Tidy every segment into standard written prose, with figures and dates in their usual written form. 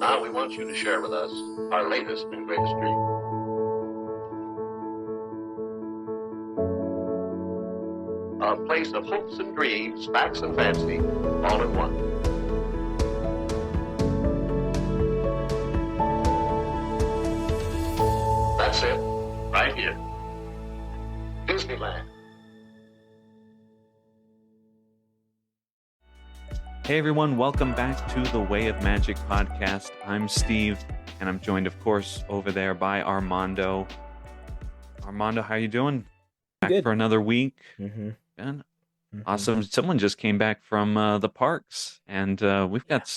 Now we want you to share with us our latest and greatest dream. A place of hopes and dreams, facts and fancy, all in one. That's it, right here. Disneyland. Hey everyone, welcome back to the Way of Magic podcast. I'm Steve, and I'm joined, of course, over there by Armando. Armando, how you doing? Back Good. for another week. Mm-hmm. Man, Mm-hmm. awesome. Someone just came back from the parks, and we've got.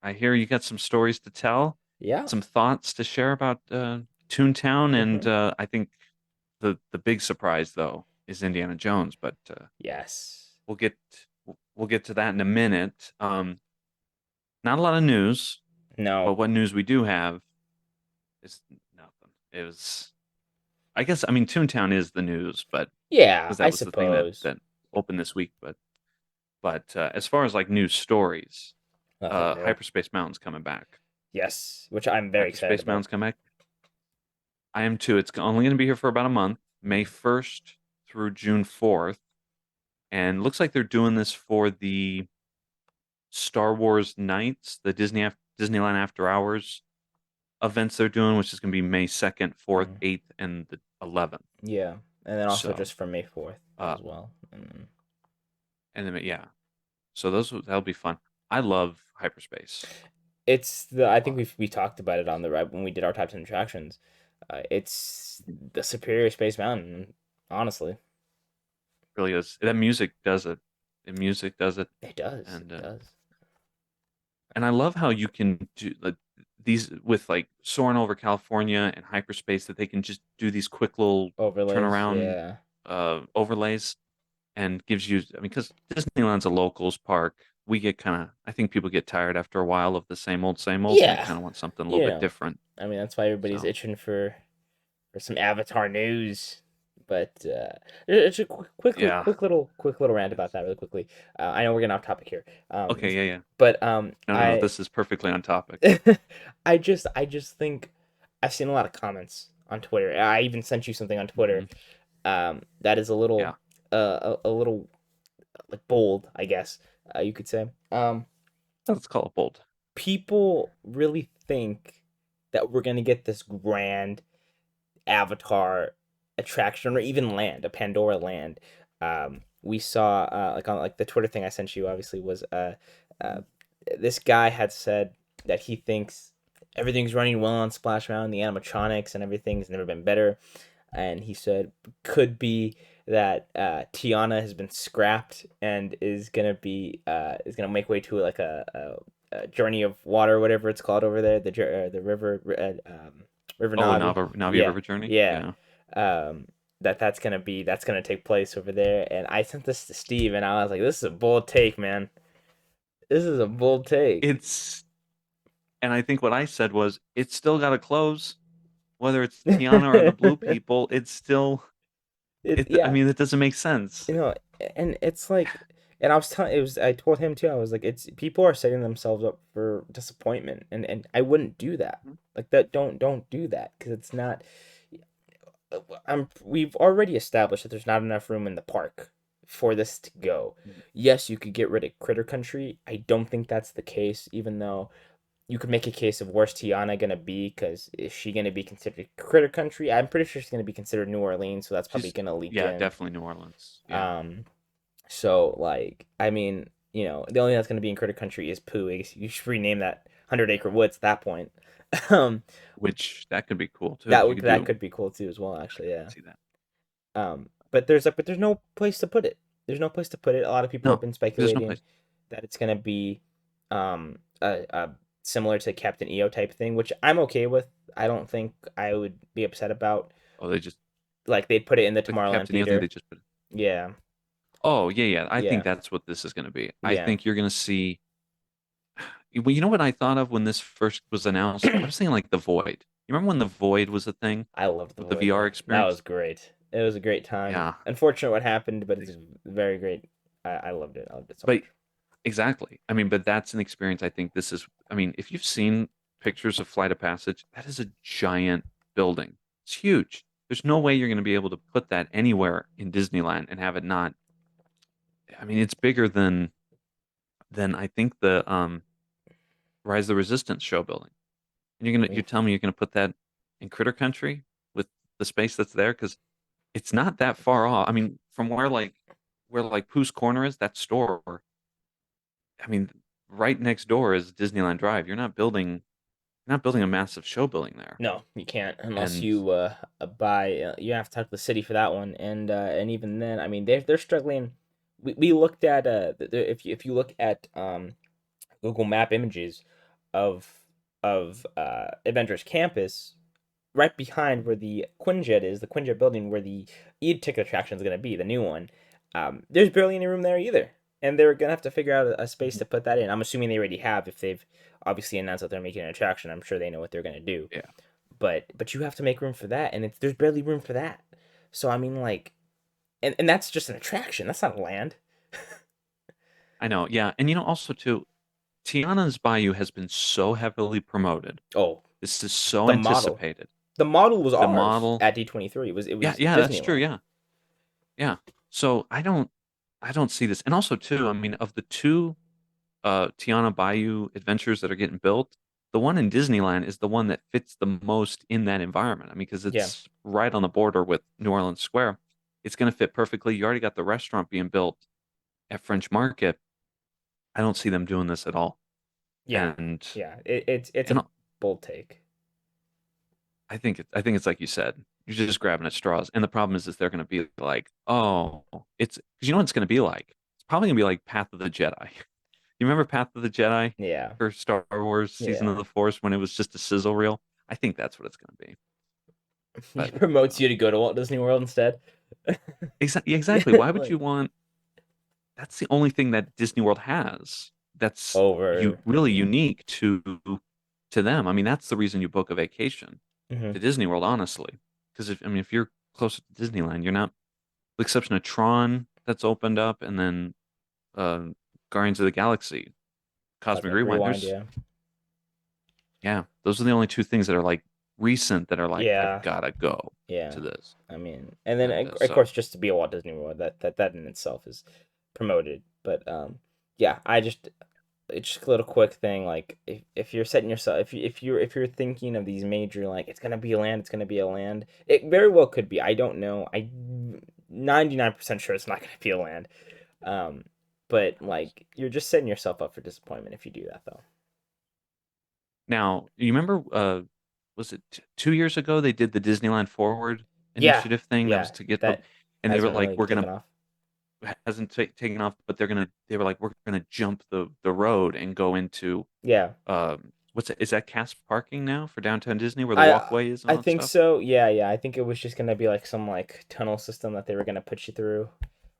I hear you got some stories to tell. Yeah. Some thoughts to share about Toontown, and I think the big surprise though is Indiana Jones. But Yes. we'll get to that in a minute. Not a lot of news, but No. what news we do have is nothing. It was, I guess, I mean, Toontown is the news, but Yeah, because I that was the thing that suppose. opened this week. But as far as like news stories, Nothing new. Hyperspace Mountain's coming back. Yes, which I'm very excited Hyperspace about. Mountain's coming back. I am too. It's only going to be here for about a month, May 1st through June 4th, and looks like they're doing this for the Star Wars Nights, the Disneyland After Hours events they're doing, which is going to be May 2nd, 4th, 8th, and the 11th. Yeah, and then also So, just for May 4th as well. And then yeah, so that'll be fun. I love hyperspace. I think we talked about it on the right when we did our top 10 attractions. It's the superior Space Mountain, honestly. It really is. That music does it. The music does it. It does. And it does. And I love how you can do these with like soaring over California and hyperspace, that they can just do these quick little Overlays. turnaround overlays, and gives you. I mean, because Disneyland's a locals park, we get kind of. I think people get tired after a while of the same old, same old. Yeah. And they kind of want something a little bit different. I mean, that's why everybody's itching for some Avatar news. But it's a quick little rant about that really quickly. I know we're getting off topic here. Okay, yeah. But no, this is perfectly on topic. I just think I've seen a lot of comments on Twitter. I even sent you something on Twitter. That is a little a little like bold, I guess you could say. Let's call it bold. People really think that we're gonna get this grand Avatar attraction, or even land, a Pandora land. We saw like on like the Twitter thing I sent you, obviously, was this guy had said that he thinks everything's running well on Splash Mountain, the animatronics and everything's never been better, and he said could be that Tiana has been scrapped and is gonna make way to like a journey of water, whatever it's called over there, the river River Navi. Navi River Journey. Yeah. That's gonna take place over there. And I sent this to Steve, and I was like, "This is a bold take, man. This is a bold take." And I think what I said was, it's still got to close, whether it's Tiana or the Blue People. It's still. I mean, it doesn't make sense. And it's like, and I told him too. I was like, people are setting themselves up for disappointment, and I wouldn't do that. Like that, don't do that, because it's not. We've already established that there's not enough room in the park for this to go. Yes, you could get rid of Critter Country. I don't think that's the case, even though you could make a case of where's Tiana gonna be, because is she gonna be considered Critter Country? I'm pretty sure she's gonna be considered New Orleans, so that's probably gonna leak in. Yeah, definitely New Orleans. Yeah. So like, I mean, the only thing that's gonna be in Critter Country is Pooh. You should rename that 100 Acre Woods at that point. Which that could be cool too. That could be cool too as well, actually. Yeah. See that. But there's no place to put it. There's no place to put it. A lot of people have been speculating that it's gonna be similar to Captain EO type thing, which I'm okay with. I don't think I would be upset about. Oh, they just they'd put it in the Tomorrowland Captain Theater. They just put it. Yeah. Oh yeah. I think that's what this is gonna be. I think you're gonna see. Well, you know what I thought of when this first was announced? I was thinking like the Void. You remember when the Void was a thing? I loved the Void. The VR experience. That was great. It was a great time. Yeah. Unfortunate what happened, but it's very great. I loved it. I loved it so much. Exactly. I mean, but that's an experience. I think this is. I mean, if you've seen pictures of Flight of Passage. That is a giant building. It's huge. There's no way you're going to be able to put that anywhere in Disneyland and have it not. I mean, it's bigger than I think the Rise of the Resistance show building. And you tell me you're gonna put that in Critter Country with the space that's there because it's not that far off. I mean, from where Pooh's Corner is, that store. I mean, right next door is Disneyland Drive. You're not building a massive show building there. No, you can't unless And you buy. You have to talk to the city for that one, and even then, I mean, they're struggling. We looked at if you look at Google Map images of Avengers Campus, right behind where the Quinjet is, the Quinjet building where the e-ticket attraction is going to be, the new one. There's barely any room there either, and they're gonna have to figure out a space to put that in. I'm assuming they already have if they've obviously announced that they're making an attraction. I'm sure they know what they're gonna do. yeah, But you have to make room for that, and there's barely room for that. So I mean, like, and that's just an attraction. That's not a land. I know. Yeah, and also too, Tiana's Bayou has been so heavily promoted. Oh, This is so the model. anticipated. The model was The ours model, at D23. It was yeah, that's true. Disneyland. Yeah, yeah. So I don't see this. And also too, I mean, of the two Tiana Bayou adventures that are getting built, the one in Disneyland is the one that fits the most in that environment. I mean, because Yeah, it's right on the border with New Orleans Square. It's going to fit perfectly. You already got the restaurant being built at French Market. I don't see them doing this at all. yeah, And yeah. It's and a bold take. I think it's like you said. You're just grabbing at straws. And the problem is they're going to be like, oh, it's because you know what it's going to be like. It's probably going to be like Path of the Jedi. You remember Path of the Jedi Yeah, for Star Wars Season yeah. of the Force when it was just a sizzle reel? I think that's what it's going to be. But It promotes you to go to Walt Disney World instead. exactly. Why would you Like want? That's the only thing that Disney World has that's you over. really unique to them. I mean, that's the reason you book a vacation Hmm. to Disney World, honestly. Because if you're closer to Disneyland, you're not, with the exception of Tron that's opened up, and then uh, Guardians of the Galaxy, Cosmic Cosmic Rewind. Rewind. Yeah, Yeah, those are the only two things that are like recent that are like I've yeah, gotta go yeah. to this. I mean, and then And of so course, just to be a Walt Disney World, that in itself is promoted. But yeah, it's just a little quick thing. Like if you're setting yourself, if you're thinking of these major, like it's gonna be a land, it's gonna be a land. It very well could be. I don't know. 99% sure it's not gonna be a land. Um, but like you're just setting yourself up for disappointment if you do that, though. now you remember was it 2 years ago they did the Disneyland Forward Yeah, initiative thing that was yeah. to get That and they were hasn't like really we're taken gonna off. hasn't taken off, but they were like we're gonna jump the road and go into Yeah. what's it, is that Cass Parking now for downtown Disney where the I walkway is and I all that think stuff? so. Yeah, yeah. I think it was just gonna be like some like tunnel system that they were gonna put you through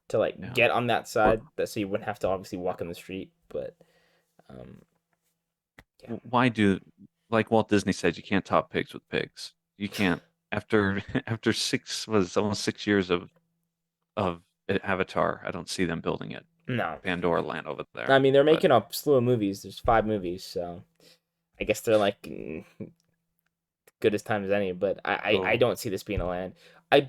to like Yeah. get on that Or side, that so you wouldn't have to obviously walk in the street. But um, yeah, why do like Walt Disney said you can't top pigs with pigs. You can't after after almost 6 years of Avatar, I don't see them building it. no. Pandora Land over I there. mean, they're But making a slew of movies. There's 5 movies, so I guess they're like good as time as any. But I so don't see this being a land. I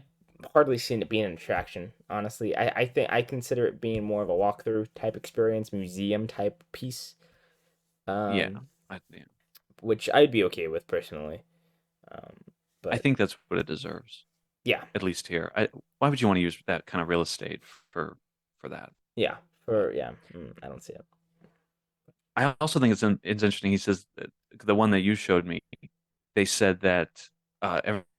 hardly seen it being an attraction. Honestly, I think I consider it being more of a walkthrough type experience, museum type piece. yeah, Um, yeah. which I'd be okay with personally. Um, I but think that's what it deserves, yeah, at least here. Why would you want to use that kind of real estate for for that? yeah, But I don't see it. I also think it's interesting. He says that the one that you showed me, they said that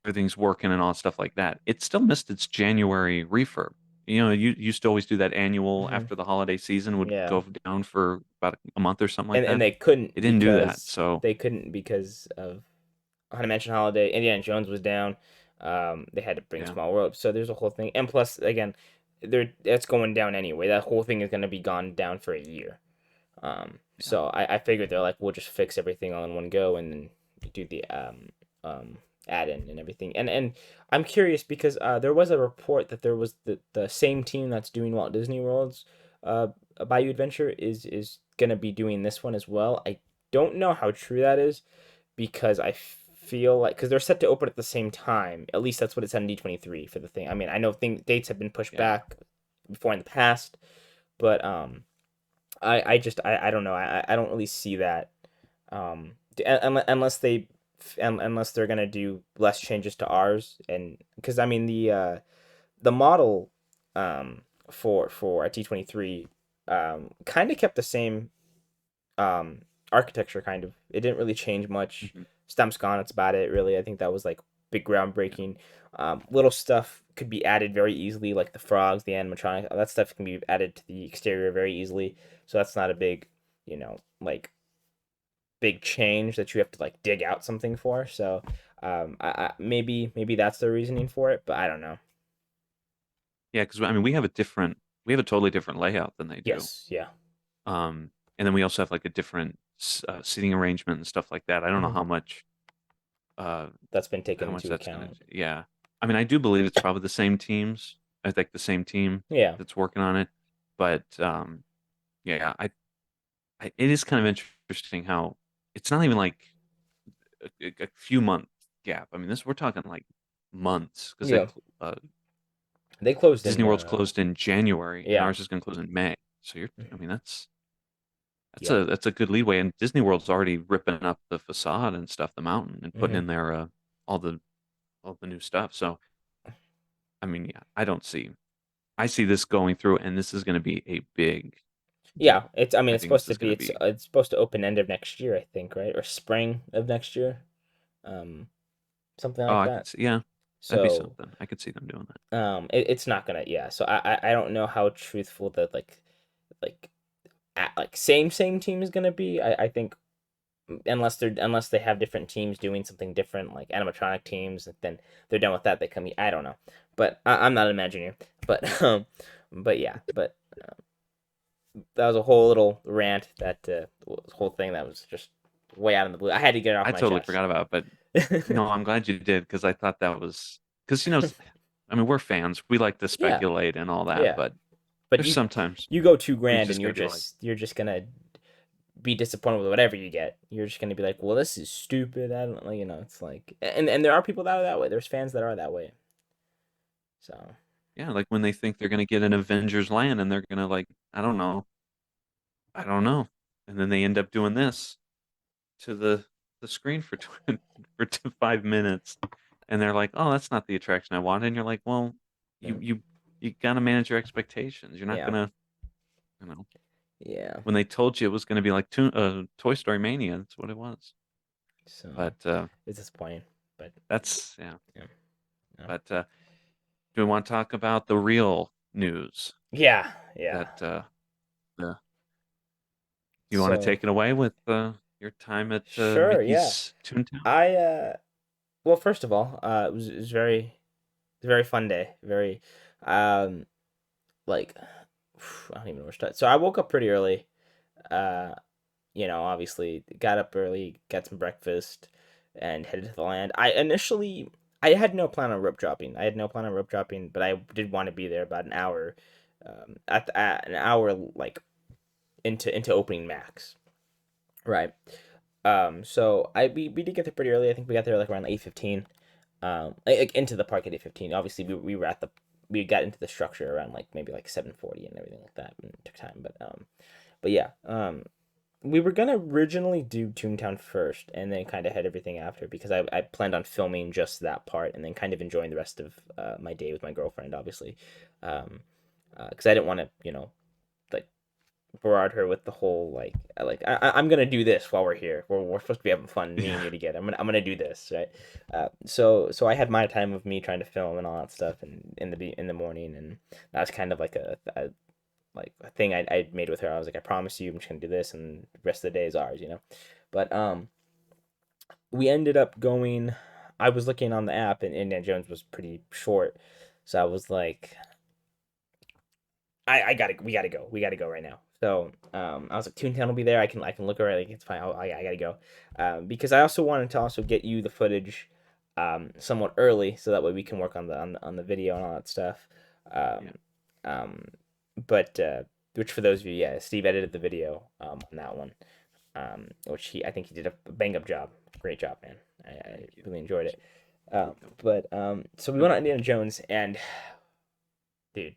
everything's working and all stuff like that. It still missed its January refurb. You used to always do that annual Hmm. after the holiday season would Yeah, go down for about a month or something like and that. they couldn't It didn't do that. So because of Haunted Mansion Holiday. Indiana Jones was down. They had to bring yeah, Small World, so there's a whole thing. And plus, again, that's going down anyway. That whole thing is going to be gone down for a year. yeah, So I figured they're like, we'll just fix everything all in one go and then do the um add-in and everything. And I'm curious because there was a report that there was the same team that's doing Walt Disney World's uh Bayou Adventure is gonna be doing this one as well. I don't know how true that is. because I feel like because they're set to open at the same time. At least that's what it said in D23 for the thing. I mean, I know dates have been pushed Yeah. back before in the past, but I just I don't know. I don't really see that unless unless they're gonna do less changes to ours, and because I mean the model for T23 kind of kept the same um architecture. Kind of, it didn't really change much. Hmm. Stem's gone, that's about it really. I think that was like big groundbreaking. Little stuff could be added very easily, like the frogs, the animatronic, all that stuff can be added to the exterior very easily, so that's not a big, like big change that you have to like dig out something for. So maybe that's the reasoning for it, but I don't know. Yeah, because I mean, we have a totally different layout than they do. Yes, yeah. And then we also have like a different seating arrangement and stuff like that. I don't know Hmm. uh, That's been how taken much into that's gonna. account. Yeah, I mean, I do believe it's probably the same teams. I think the same team Yeah. that's working on it. But yeah, it is kind of interesting how it's not even like a few month gap. I mean, this we're talking like months because Yeah, they closed Disney in World's closed in January and yeah. ours is going to close in May. So I Mhm. mean, Yeah. that's a good leeway. And Disney World's already ripping up the facade and stuff, the mountain, and putting Hmm. in their all the all the new stuff. So I mean, yeah, I see this going through, and this is going to be a big Yeah, deal. it's I mean I it's think supposed this to is going be to be. it's supposed to open end of next year, I think, right? Or spring of next year. Um Something Oh, like I that. could see. Yeah, that'd be So something. I could see them doing that. it's not gonna, yeah. So I don't know how truthful the like like same team is gonna be. I think unless they have different teams doing something different, like animatronic teams, then they're done with that. They come. I don't know, but I'm not an Imagineer. But but yeah, but that was a whole little rant. That whole thing that was just way out in the blue. I had to get it off I my totally chest. forgot about it, but no, I'm glad you did because I thought that was because I mean, we're fans. We like to Yeah, speculate and all that, yeah. but But there's sometimes you go where you 2 grand and just got to be like, you're just gonna be disappointed with whatever you get. You're just gonna be like, well, this is stupid. I don't know. It's like, and there are people that are that way. There's fans that are that way. So yeah, like when they think they're gonna get an Avengers land and they're gonna like, I don't know, and then they end up doing this to the screen for 5 minutes, and they're like, oh, that's not the attraction I wanted, and you're like, well, yeah, you gotta manage your expectations. You're not yeah, gonna, you know, yeah. when they told you it was gonna be like Toy Story Mania, that's what it was. So But it's disappointing, but that's yeah. yeah, yeah, But do we want to talk about the real news yeah, yeah. that the you want to So take it away with your time at sure, yeah. Mickey's Toontown? I well, first of all, it was very fun day. Very um like I don't even know where to start. So I woke up pretty early. Uh, obviously got up early, got some breakfast, and headed to the land. I had no plan on rope dropping. I had no plan on rope dropping, but I did want to be there about an hour, at an hour like into opening max, right? So we did get there pretty early. I think we got there like around 8:15. Like into the park at 8:15. Obviously, we were at the we got into the structure around like maybe like 7:40 and everything like that. And it took time, but yeah. We were gonna originally do Toontown first, and then kind of head everything after because I planned on filming just that part and then kind of enjoying the rest of my day with my girlfriend, obviously, because I didn't want to, like barrage her with the whole I'm gonna do this while we're here. We're supposed to be having fun, me and Yeah. you together. I'm gonna do this, right? So I had my time of me trying to film and all that stuff, and in the morning, and that was kind of like a thing I made with her. I was like, I promise you, I'm just gonna do this, and the rest of the day is ours. But we ended up going. I was looking on the app, and Indiana Jones was pretty short, so I was like, we gotta go right now. So I was like, Toontown will be there. I can look around. Like, it's fine. I gotta go, because I also wanted to also get you the footage, somewhat early, so that way we can work on the video and all that stuff. Yeah. Um, um, but which for those of you, yeah, Steve edited the video on that one, which I think he did a bang up job. great job, man. I Thank you. really enjoyed it. Appreciate So we went on Indiana Jones, and dude,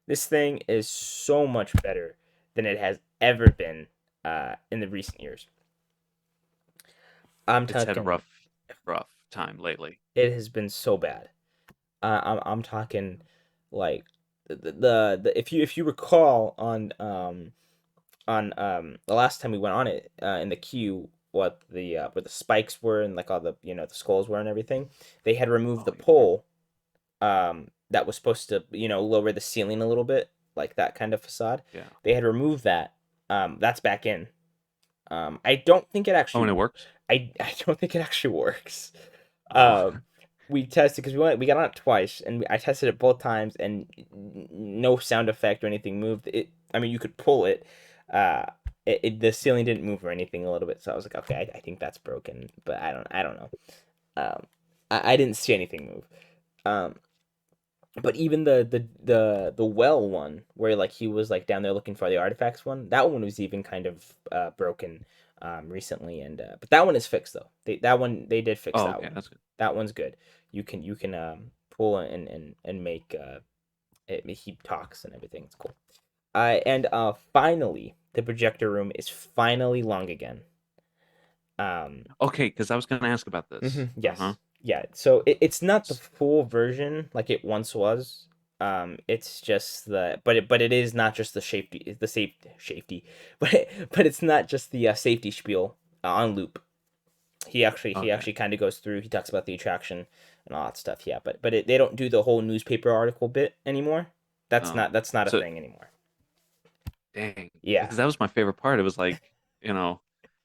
this thing is so much better than it has ever been in the recent years. I'm It's had a talking, rough time lately. it has been so bad. I'm talking like if you recall on the last time we went on it in the queue, what the where the spikes were and like all the the skulls were and everything, they had removed the Oh, yeah. pole that was supposed to lower the ceiling a little bit, like that kind of facade. Yeah. They had removed that. That's back in. I don't think it Oh, and actually. it works? I don't think it actually works. Oh. We tested because we got on it twice, and I tested it both times, and no sound effect or anything moved. I mean, you could pull it. Uh, the ceiling didn't move or anything a little bit, so I was like, okay, I think that's broken, but I don't know. I didn't see anything move. Um, but even the well one where like he was like down there looking for the artifacts one, that one was even kind of broken recently, and but that one is fixed though. That one they did fix Oh, that okay, one. that's good. That one's good. You can pull and make he talks and everything. It's cool. And finally the projector room is finally long again. Okay, because I was gonna ask about this. Uh-huh. Yes. Yeah. So it's not the full version like it once was. It's just but it is not just the safety, but it's not just the safety spiel on loop. He Okay. actually kind of goes through. He talks about the attraction and all that stuff. Yeah, but they don't do the whole newspaper article bit anymore. Oh. That's not a So thing anymore. dang. Yeah. Because that was my favorite part. It was like, because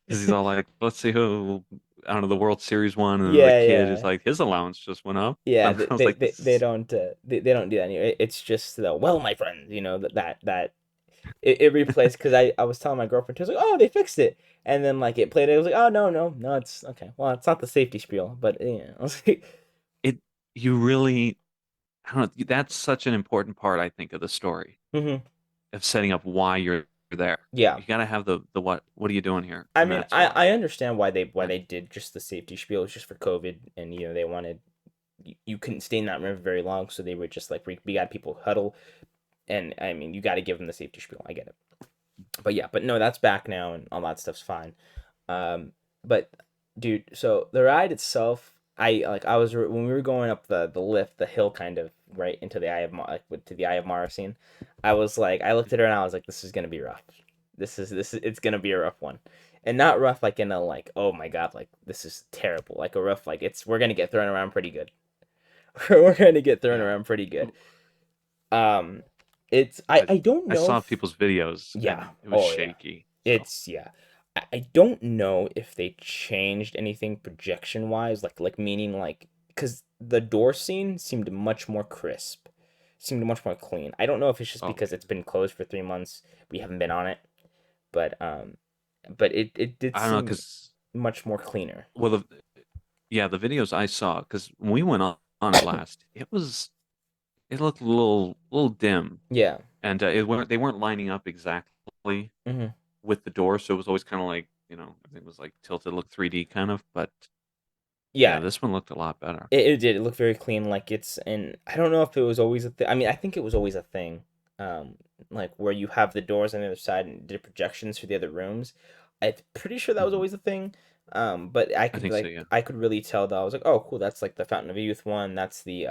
he's all like, let's see who I don't know, the World Series won, and the Yeah, kid is yeah. like, his allowance just went up. Yeah, And I was like, this they is don't they don't do that anymore. It's just the well, my friend, that it replays because I was telling my girlfriend, she was like, oh, they fixed it, and then like it played it, I was like, oh, no, it's okay. Well, it's not the safety spiel, but yeah, I was like, it you really I don't know, that's such an important part, I think, of the story, hmm of setting up why you're there. yeah. You gotta have the what are you doing here? I And mean, that's why. I understand why And they did just the safety spiel. It's just for COVID, and they wanted you couldn't stay in that room very long, so they were just like we got people huddle, and I mean you got to give them the safety spiel. I get it, but yeah, but no, that's back now, and all that stuff's fine. But dude, so the ride itself, I was when we were going up the lift, the hill, kind of right into the to the Eye of Mara scene. I was like, I looked at her and I was like, this is gonna be rough. This is it's gonna be a rough one, and not rough like in a like oh my god like this is terrible, like a rough like it's we're gonna get thrown around pretty good. We're gonna get thrown yeah. around pretty good. Um, it's I I don't I know saw if people's videos yeah and it was oh yeah shaky. So it's yeah. I don't know if they changed anything projection wise, like meaning like because the door scene seemed much more crisp, seemed much more clean. I don't know if it's just because okay. it's been closed for 3 months, we haven't been on it, but it did I don't know seem because much more cleaner. well the videos I saw because when we went on it last, it looked a little dim, Yeah. and they weren't lining up exactly hmm with the door, so it was always kind of like I think it was like tilted, look 3D kind of, but yeah, Yeah, this one looked a lot better. it did. It looked very clean. Like it's, and I don't know if it was always a thing. I mean, I think it was always a thing. Um, like where you have the doors on the other side and did projections for the other rooms. I'm pretty sure that was Hmm. always a thing. But I think so, yeah. I could really tell that I was like, oh, cool. That's like the Fountain of Youth one. That's the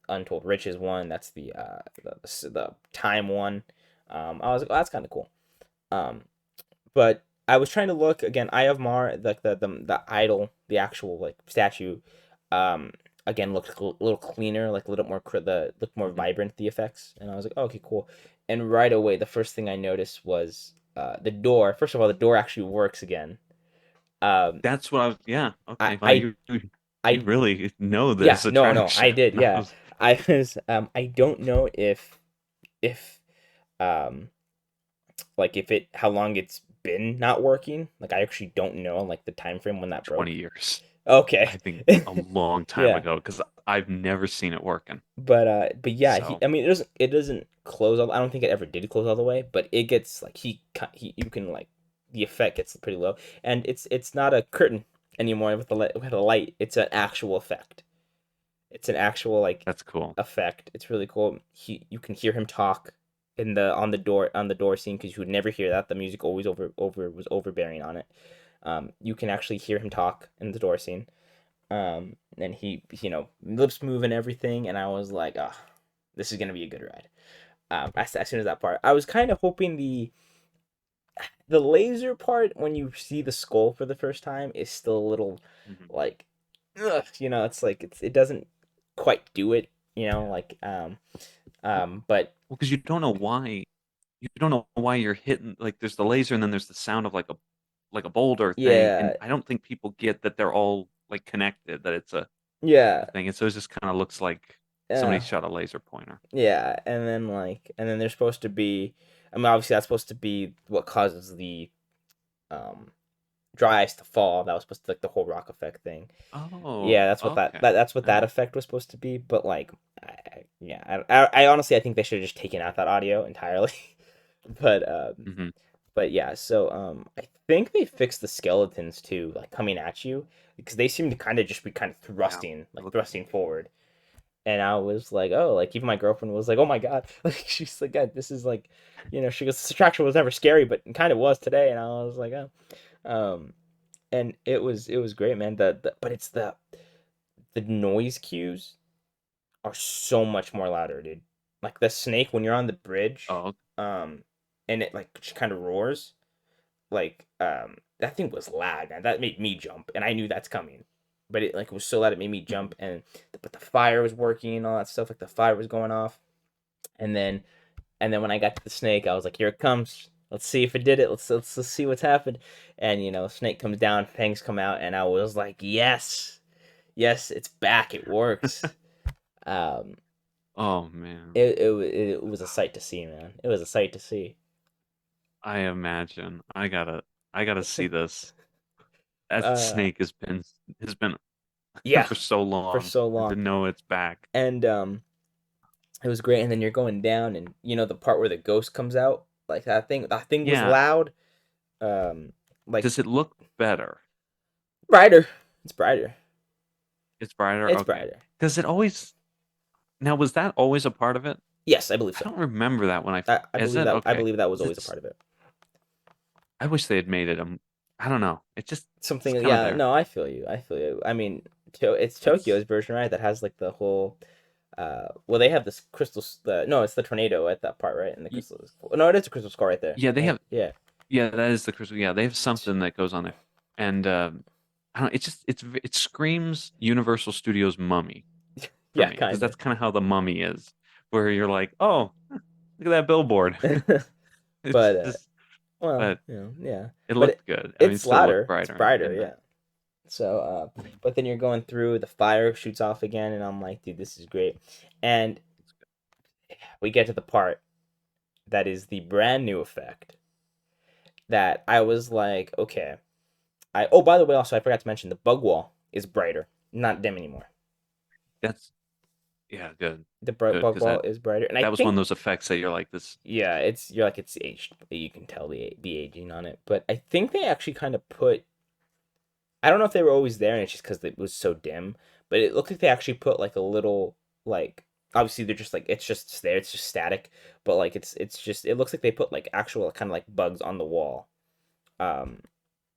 Untold Riches one. That's the Time one. I was like, oh, that's kind of cool. Um, but I was trying to look again. Eye of Mar, like the idol, the actual like statue, um, again looked a little cleaner, like a little more the looked more Hmm. vibrant the effects, and I was like, oh, okay, cool. And right away, the first thing I noticed was the door. First of all, the door actually works again. Um, That's what I was. Yeah, I okay. Well, I you I really know yeah, this no, I attraction. did, I yeah. was I was I don't know if um like if it how long it's been not working. Like I actually don't know like the time frame when that 20 broke. years. Okay. I think a long time Yeah. ago because I've never seen it working. But yeah, So I mean it doesn't close all, I don't think it ever did close all the way, but it gets like he you can like the effect gets pretty low, and it's not a curtain anymore with a light. It's an actual effect. It's an actual like That's cool. effect. It's really cool. You can hear him talk in the on the door scene because you would never hear that. The music always was overbearing on it. You can actually hear him talk in the door scene. And he lips move and everything, and I was like, oh, this is gonna be a good ride. As soon as that part, I was kind of hoping the laser part when you see the skull for the first time is still a little like, ugh, it's like it doesn't quite do it, like but Well, because you don't know why. You don't know why you're hitting. Like, there's the laser, and then there's the sound of like a boulder thing, and yeah, I don't think people get that they're all like connected. That it's yeah, a thing, and so it just kind of looks like somebody uh, shot a laser pointer. yeah, and then they're supposed to be. I mean, obviously that's supposed to be what causes the um dry ice to fall. That was supposed to like the whole rock effect thing. Oh, Yeah, that's what okay. that's what All that right. effect was supposed to be. But like, I honestly I think they should have just taken out that audio entirely. but Hmm. but yeah, so I think they fixed the skeletons too, like coming at you because they seem to kind of just be kind of Yeah. thrusting forward. And I was like, oh, like even my girlfriend was like, oh my god, like she's like, God, this is like, she goes, this attraction was never scary, but it kind of was today. And I was like, oh, um, and it was great, man. But it's the noise cues are so much more louder, dude. Like the snake when you're on the bridge, Oh, um, and it like just kind of roars, like that thing was loud, man. That made me jump, and I knew that's coming, but it like was so loud it made me mhm. jump, but the fire was working and all that stuff, like the fire was going off, and then when I got to the snake, I was like, here it comes. Let's see if it did it. Let's see what's happened. And snake comes down, fangs come out, and I was like, yes, yes, it's back. It works. Um, Oh man. it was a sight to see, man. It was a sight to see. I imagine. I gotta see this. That Uh, snake has been yeah, for so for long, so and to long, know it's back. and it was great. And then you're going down, and the part where the ghost comes out, like that thing was Yeah. loud. Um, like Does it look better? brighter. It's brighter. It's brighter? It's Okay. brighter. Does it always now, was that always a part of it? Yes, I believe I so. don't remember that when I is believe it? that I Okay. believe that was 'Cause always a part of it. I wish they had made it I don't know. It's Something, kind of yeah, there. no, I feel you. I feel you. I mean, it's It's Tokyo's version, right? That has like the whole well, they have this no, it's the tornado at that part, right? And the y- crystal no, it is a crystal skull right there, yeah, they right? have Yeah. yeah, that is the crystal. Yeah, they have something that goes on there. And I don't it screams Universal Studios Mummy for Yeah, me because kind that's kind of how the Mummy is, where you're like, "Oh, look at that billboard." of. It's But just well, but yeah. it But looked good. I mean, it it's still looked louder. It's brighter brighter, and yeah. So but then you're going through, the fire shoots off again, and I'm like, dude, this is great. And we get to the part that is the brand new effect that I was like, okay. Oh, by the way, also I forgot to mention the bug wall is brighter, not dim anymore. that's yeah, good. The Good bug because wall is brighter, and I that was one of think those effects that you're like this. yeah, you're like it's aged. You can tell the aging on it, but I think they actually kind of put. I don't know if they were always there, and it's just because it was so dim, but it looked like they actually put like a little like. Obviously, they're just like it's just there. It's just static, but like it's just it looks like they put like actual kind of like bugs on the wall. Um,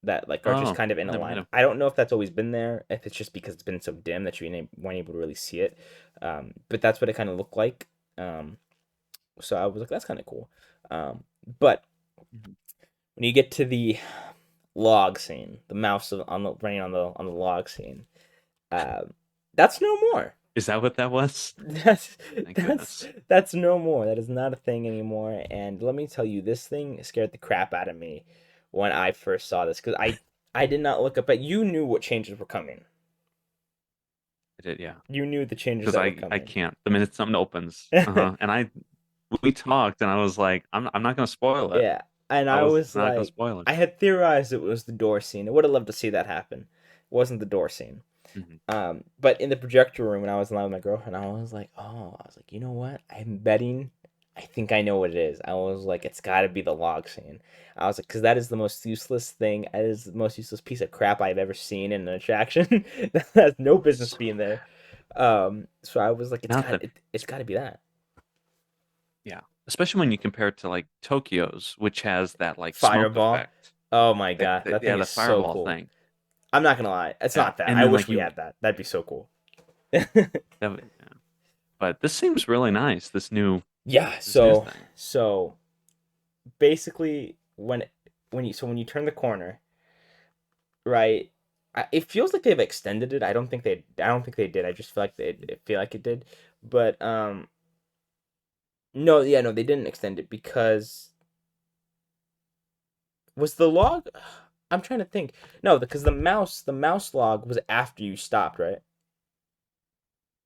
that like are just Oh, kind of in a they might line. have. I don't know if that's always been there, if it's just because it's been so dim that you weren't able to really see it. But that's what it kind of looked like. So I was like, that's kind of cool. But Mhm. when you get to the log scene, the mouse on the running on the log scene, uh, that's no more. Is that what that was? That's Thank that's goodness. that's no more. That is not a thing anymore. And let me tell you, this thing scared the crap out of me when I first saw this because I did not look up. But you knew what changes were coming. I did, yeah. You knew the changes Because that were I coming. can't. The minute something opens, and we talked, and I was like, I'm not gonna spoil it. Yeah, and I I was was not gonna like, spoil it. I had theorized it was the door scene. I would have loved to see that happen. It wasn't the door scene. Mhm. But in the projector room when I was in line with my girlfriend, I was like, oh, I was like, you know what? I'm betting I think I know what it is. I was like, it's got to be the log scene. I was like, because that is the most useless thing. That is the most useless piece of crap I've ever seen in an attraction. That has no business So being there. So I was like, not that, it's got to be that yeah, especially when you compare it to like Tokyo's, which has that like smoke fireball. effect. Oh my god, that thing Yeah, is the so fireball cool. thing. I'm not gonna lie, it's Yeah, not that. and I then wish like we you, had that. That'd be so cool. yeah. But this seems really nice. Yeah. This new So thing. so basically, when you turn the corner, right? It feels like they've extended it. I don't think they did. I just feel like they feel like it did. But no, yeah, no, they didn't extend it because was the log. I'm trying to think. No, because the mouse log was after you stopped, right?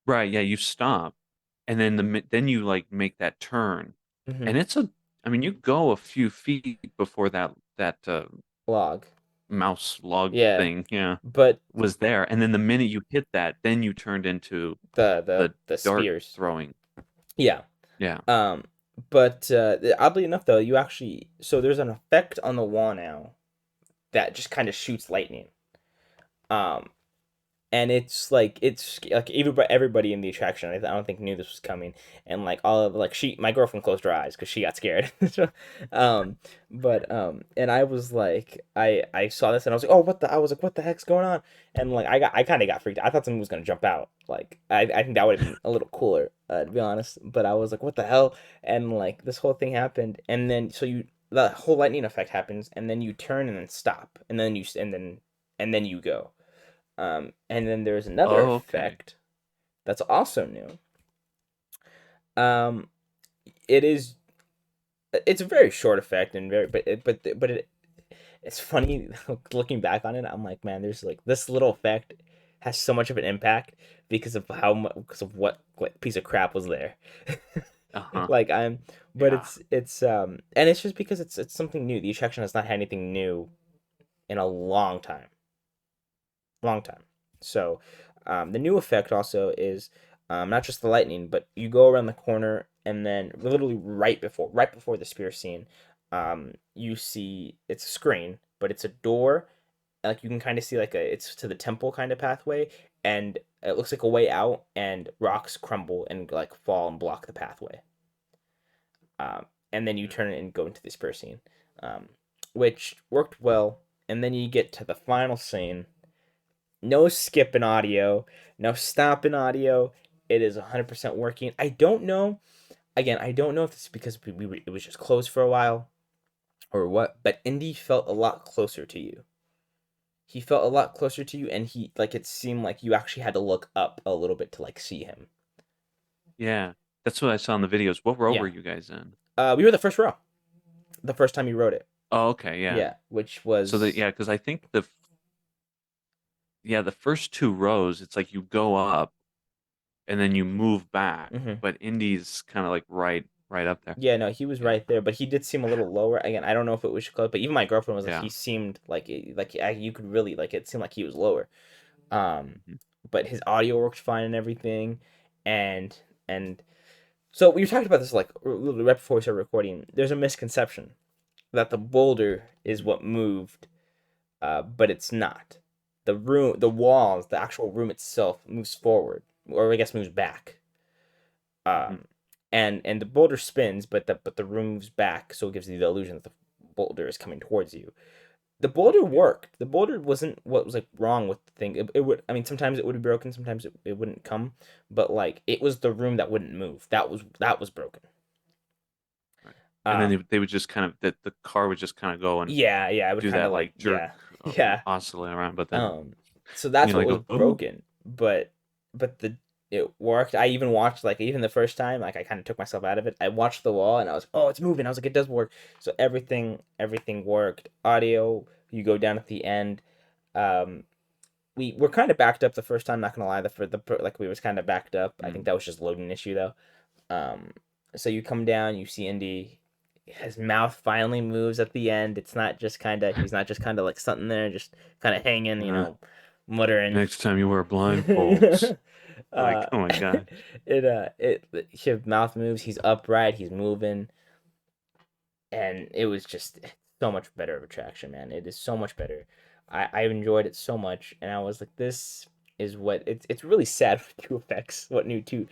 Right, yeah, you stop and then then you like make that turn. Mm-hmm. And I mean, you go a few feet before that Log. mouse log Yeah, thing, yeah, but was there. And then the minute you hit that, then you turned into the the dart spears. throwing. Yeah. Yeah. Um, but oddly enough, though, you actually so there's an effect on the wall now that just kind of shoots lightning. Um, and it's like everybody in the attraction. I don't think knew this was coming, and like all of like my girlfriend closed her eyes because she got scared. So, um, and I was like, I saw this and I was like, oh, what the? I was like, what the heck's going on? And like I kind of got freaked out. I thought something was gonna jump out. Like I think that would have been a little cooler, to be honest. But I was like, what the hell? And like this whole thing happened, and then the whole lightning effect happens, and then you turn and then stop, and then you go. And then there's another Oh, okay. effect that's also new. Um, it is it's a very short effect and very it's funny looking back on it. I'm like, man, there's like this little effect has so much of an impact because of because of what piece of crap was there. Uh-huh. Like but Yeah. and it's just because it's something new. The attraction has not had anything new in a long time. So, the new effect also is not just the lightning, but you go around the corner and then literally right before the spear scene, you see it's a screen, but it's a door. Like you can kind of see like it's to the temple kind of pathway, and it looks like a way out, and rocks crumble and like fall and block the pathway. And then you turn it and go into the spear scene, um, which worked well. And then you get to the final scene, no skip in audio, no stop in audio. It is 100% working. I don't know. Again, I don't know if it's because it was just closed for a while or what, but Indy felt a lot closer to you. He felt a lot closer to you, and he like it seemed like you actually had to look up a little bit to like see him. Yeah. That's what I saw in the videos. What row were Yeah. you guys in? We were the first row. The first time you wrote it. Oh, okay, yeah. Yeah, which So was yeah, because I think the first two rows, it's like you go up and then you move back, mhm. but Indy's kind of like right up there. Yeah, no, he was Yeah. right there, but he did seem a little lower. Again, I don't know if it was close, but even my girlfriend was like, he Yeah. seemed like you could really like it seemed like he was lower. Um, Mhm. but his audio worked fine and everything, and and so we were talking about this like right before we started recording. There's a misconception that the boulder is what moved, but it's not. The walls, the actual room itself moves forward, or I guess moves back. Mhm. Um, and the boulder spins, but the room moves back, so it gives you the illusion that the boulder is coming towards you. The boulder Okay. worked. The boulder wasn't what was like wrong with the thing. It would. I mean, sometimes it would be broken. Sometimes it wouldn't come. But like, it was the room that wouldn't move. That was broken. Right. And then Um. they would just kind of the car would just kind of go and Yeah. Yeah. It would do kind that of like. like jerk, Yeah. Yeah. oscillate around, but then So that's what like was go, oh, broken. But it worked. I even watched like even the first time, like I kind of took myself out of it. I watched the wall and I was, oh, it's moving. I was like, it does work. So everything worked. Audio. You go down at the end. Um, we were kind of backed up the first time. Not gonna lie, like we was kind of backed up. I think mm, that was just loading issue though. Um, so you come down, you see Indy. His mouth finally moves at the end. It's not just kind of he's not just kind of like something there, just kind of hanging, uh, muttering. next time you wear blindfolds. Like, uh, oh my gosh. his mouth moves. He's upright. He's moving, and it was just so much better of attraction, man. It is so much better. I enjoyed it so much, and I was like, this is what it's really sad with two effects. What new two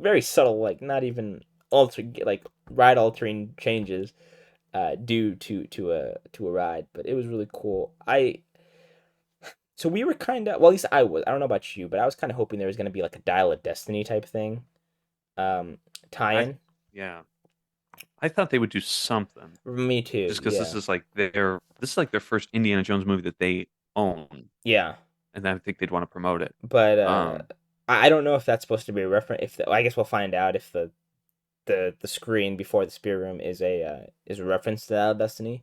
very subtle, like not even alter like ride altering changes due to a ride, but it was really cool. So we were kind of, well, at least I don't know about you, but I was kind of hoping there was going to be like a Dial of Destiny type thing, um, I tie-in. yeah. I thought they would do something. Me too. Just because Yeah. this is like their first Indiana Jones movie that they own, Yeah. and I think they'd want to promote it. But Um, I don't know if that's supposed to be a reference. I guess we'll find out if the screen before the spear room is a reference to Dial of Destiny,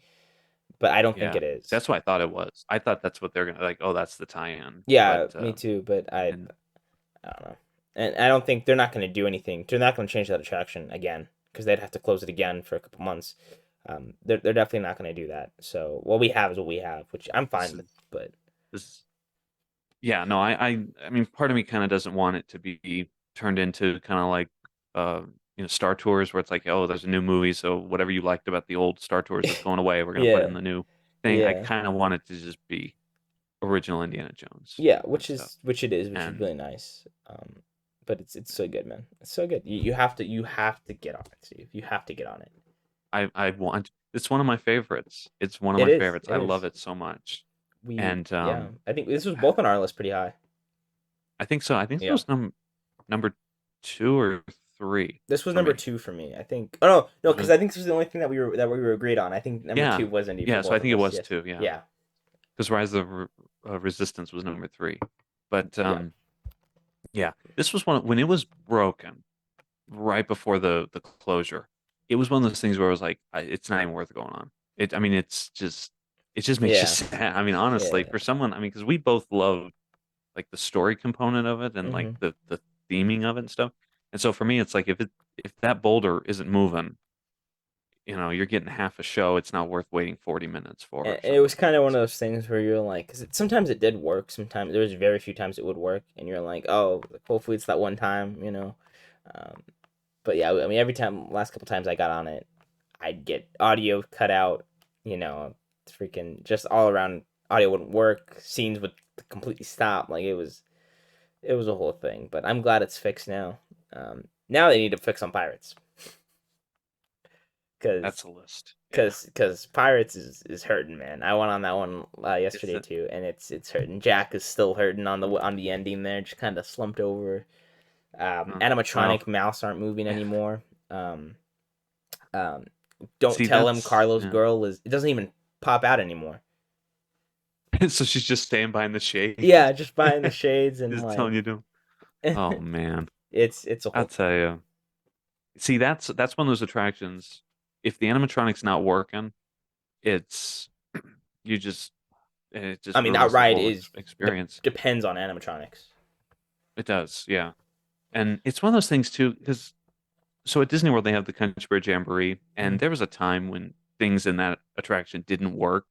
but I don't think yeah, it is. that's what I thought it was. I thought that's what they're gonna like. Oh, that's the tie-in. Yeah, But me too. But and I don't know. And I don't think they're not going to do anything. They're not going to change that attraction again because they'd have to close it again for a couple months. They're definitely not going to do that. So what we have is what we have, which I'm this fine is with. But this. Yeah, no, I mean, part of me kind of doesn't want it to be turned into kind of like, uh, Star Tours, where it's like, oh, there's a new movie, so whatever you liked about the old Star Tours is going away. We're gonna put yeah, in the new thing. I yeah, kind of want it to just be original Indiana Jones yeah. and stuff. Which it is, which is And really nice. But it's so good, man. It's so good. You have to get on it, Steve. You have to get on it. I want. It's one of my favorites. It's one of It my is. favorites. It I love is. it so much. We And Yeah. I think this was both on our list pretty high. I think so. I think it Yeah. was number 2 or 3 This was for number me. 2 for me. I think. Oh no, no, This because was I think this was the only thing that we were agreed on. I think number yeah, 2 was Indy for yeah. So I both think of it us. was Yes. 2. Yeah. Yeah. Because Rise of Resistance was number 3. But Yeah. yeah, this was when it was broken right before the closure. It was one of those things where I was like, it's not even worth going on. I mean, it just makes you Yeah. sad. I mean, honestly, Yeah. for someone, I mean, because we both love like the story component of it and like Mhm. the theming of it and stuff. And so for me, it's like if that boulder isn't moving, you're getting half a show. It's not worth waiting 40 minutes for And or it something was like kind that. of one of So those things where you're like, because sometimes it did work. Sometimes there was very few times it would work, and you're like, oh, hopefully it's that one time. Um, but yeah, I mean, every time, last couple times I got on it, I'd get audio cut out. You know, freaking just all around audio wouldn't work. Scenes would completely stop. Like it was a whole thing. But I'm glad it's fixed now. Now they need to fix on pirates that's because a list. Yeah. because pirates is hurting, man. I went on that one It's yesterday too, and it's hurting. Jack is still hurting on the ending there, just kind of slumped over. Well, Animatronic mouse aren't moving anymore. Um, um, don't see, tell him that's Carlos yeah. girl is it doesn't even pop out anymore. So she's just staying behind the Yeah, shades, just buying the shades and just telling like you to. Oh man, it's a I'll whole tell thing. you. See, that's one of those attractions. If the animatronic's not working, it's it just I mean, that ruins the ride whole is experience. depends on animatronics. It does, yeah. And it's one of those things too, because so at Disney World they have the Country Bear Jamboree, and Mhm. there was a time when things in that attraction didn't work.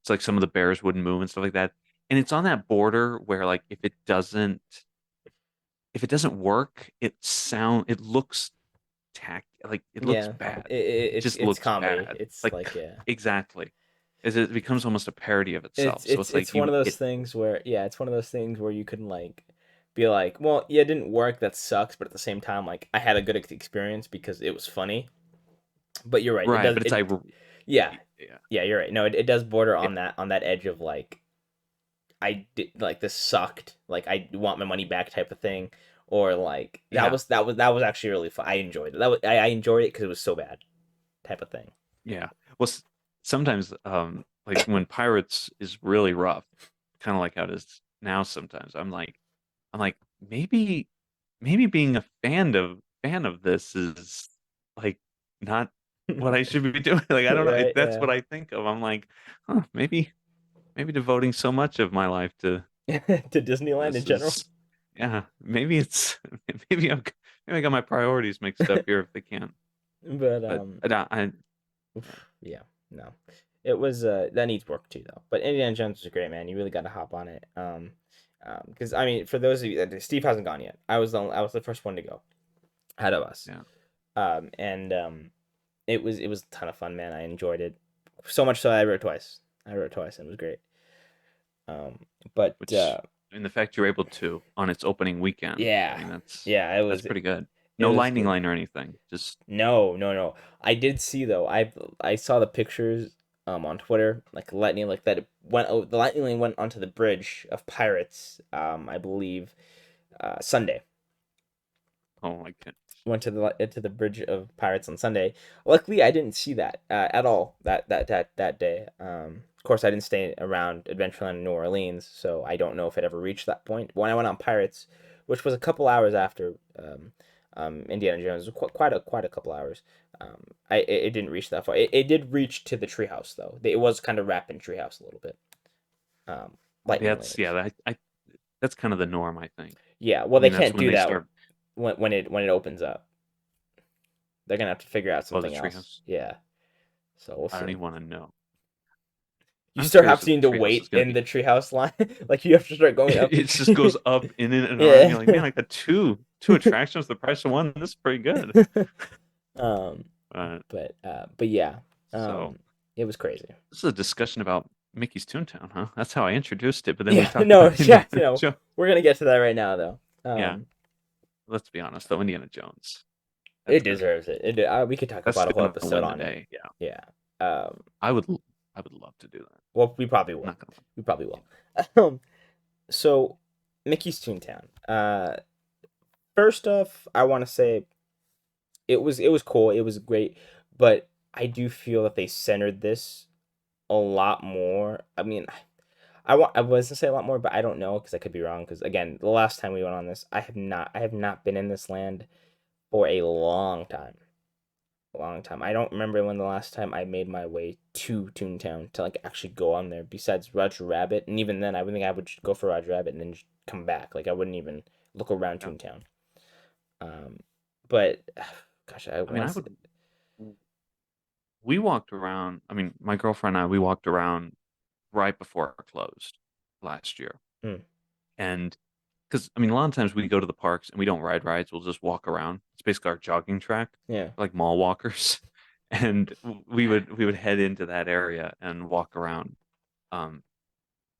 It's like some of the bears wouldn't move and stuff like that. And it's on that border where like if it doesn't work, it looks like it looks Yeah, bad. It it's just it's looks comedy. bad. It's Like like yeah. exactly. As it becomes almost a parody of It's itself. So it's it's like it's one of those it things where yeah, it's one of those things where you can like be like, well, yeah, it didn't work. That sucks. But at the same time, like I had a good experience because it was funny. But you're right. It right, does but it's it. like Yeah, yeah. yeah, you're right. No, it does border It, on that edge of like I did like this sucked. Like I want my money back type of thing. Or like that yeah. was that was that was actually really fun. I enjoyed it. I enjoyed it because it was so bad type of thing. Yeah. Well, sometimes, like when Pirates is really rough, kind of like how it is now. Sometimes I'm like, maybe being a fan of this is like not what I should be doing. Like I don't know. Right? That's Yeah. what I think of. I'm like, huh, maybe devoting so much of my life to To Disneyland in this general. is, yeah. Maybe it's maybe maybe I got my priorities mixed up here if they can't. But But yeah. yeah, no, it was that needs work too though. But Indiana Jones was great, man. You really got to hop on it. Because I mean, for those of you that Steve hasn't gone yet, I was the first one to go ahead of us. Yeah. And it was a ton of fun, man. I enjoyed it so much so I wrote twice. I wrote twice and it was great. But Which, and the fact you're able to on its opening weekend, I yeah, mean, yeah, that's pretty good. it No was lightning good. line or anything. Just No, no, no. I did see though. I saw the pictures on Twitter, like lightning, like that. It went. Oh, the lightning lane went onto the bridge of Pirates. I believe Sunday. oh my goodness. Went to the bridge of Pirates on Sunday. Luckily, I didn't see that at all that day. Of course, I didn't stay around Adventureland in New Orleans, so I don't know if it ever reached that point. When I went on Pirates, which was a couple hours after Indiana Jones, quite a couple hours. It didn't reach that far. It did reach to the treehouse though. It was kind of wrapped in treehouse a little bit. Lightning That's Lane. yeah. That's kind of the norm, I think. Yeah, well, I they mean, that's can't when do they that start. when it opens up. They're gonna have to figure out Oh, the something else. treehouse. Yeah. So we'll I don't see. even want to know. You I'm start curious if the having to treehouse is wait going to in be. the treehouse line. Like you have to start going up. It just goes up in and around. Yeah. You're like, man, I got two attractions for the price of one. This is pretty good. um, Uh, but yeah. so It was crazy. this is a discussion about Mickey's Toontown, huh? That's how I introduced it. But then we Yeah. talked No. about Yeah. Indiana Jones. We're gonna get to that right now, though. Yeah, let's be honest though. Indiana Jones. That's It gonna deserves it. We could talk that's about a whole gonna episode win the on it. day. Yeah, Yeah. Um. I would I would love to do that. Well, we probably I'm will. not gonna. We probably will. So, Mickey's Toontown. First off, I want to say it was cool. It was great, but I do feel that they centered this a lot more. I mean, I was to say a lot more, but I don't know because I could be wrong. Because again, the last time we went on this, I have not been in this land for a long time. A long time. I don't remember when the last time I made my way to Toontown to like actually go on there. Besides Roger Rabbit, and even then, I would think I would just go for Roger Rabbit and then just come back. Like I wouldn't even look around Yeah. Toontown. But gosh, I I mean, want I to. would. We walked around. I mean, my girlfriend and I, we walked around right before it closed last year, Mm, and because I mean, a lot of times we go to the parks and we don't ride rides. We'll just walk around. It's basically our jogging track, yeah. like mall walkers, and we would head into that area and walk around. Um,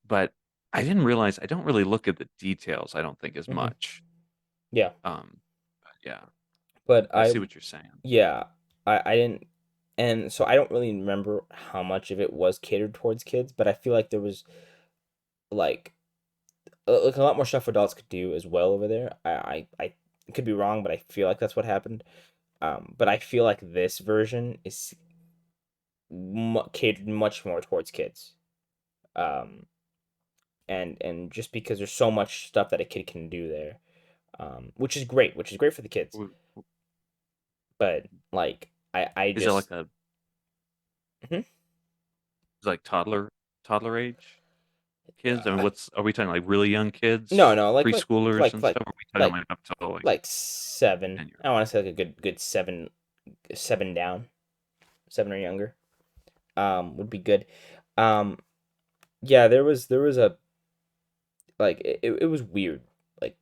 but I didn't realize I don't really look at the details. I don't think as Hmm. much. Yeah. But yeah, But I see what you're saying. yeah, I didn't, and so I don't really remember how much of it was catered towards kids, but I feel like there was like like a lot more stuff adults could do as well over there. I could be wrong, but I feel like that's what happened. But I feel like this version is catered much more towards kids. Um, and just because there's so much stuff that a kid can do there, which is great for the kids. W- But like I Is it like just a Mhm. is it like toddler age kids? I mean, uh, are we talking like really young no, kids, no, preschoolers and stuff? Or are we talking like like up to like like 7. 10 year? I want to say like a good 7 down, 7 or younger. Would be good. Um, yeah, there was a like it was weird, like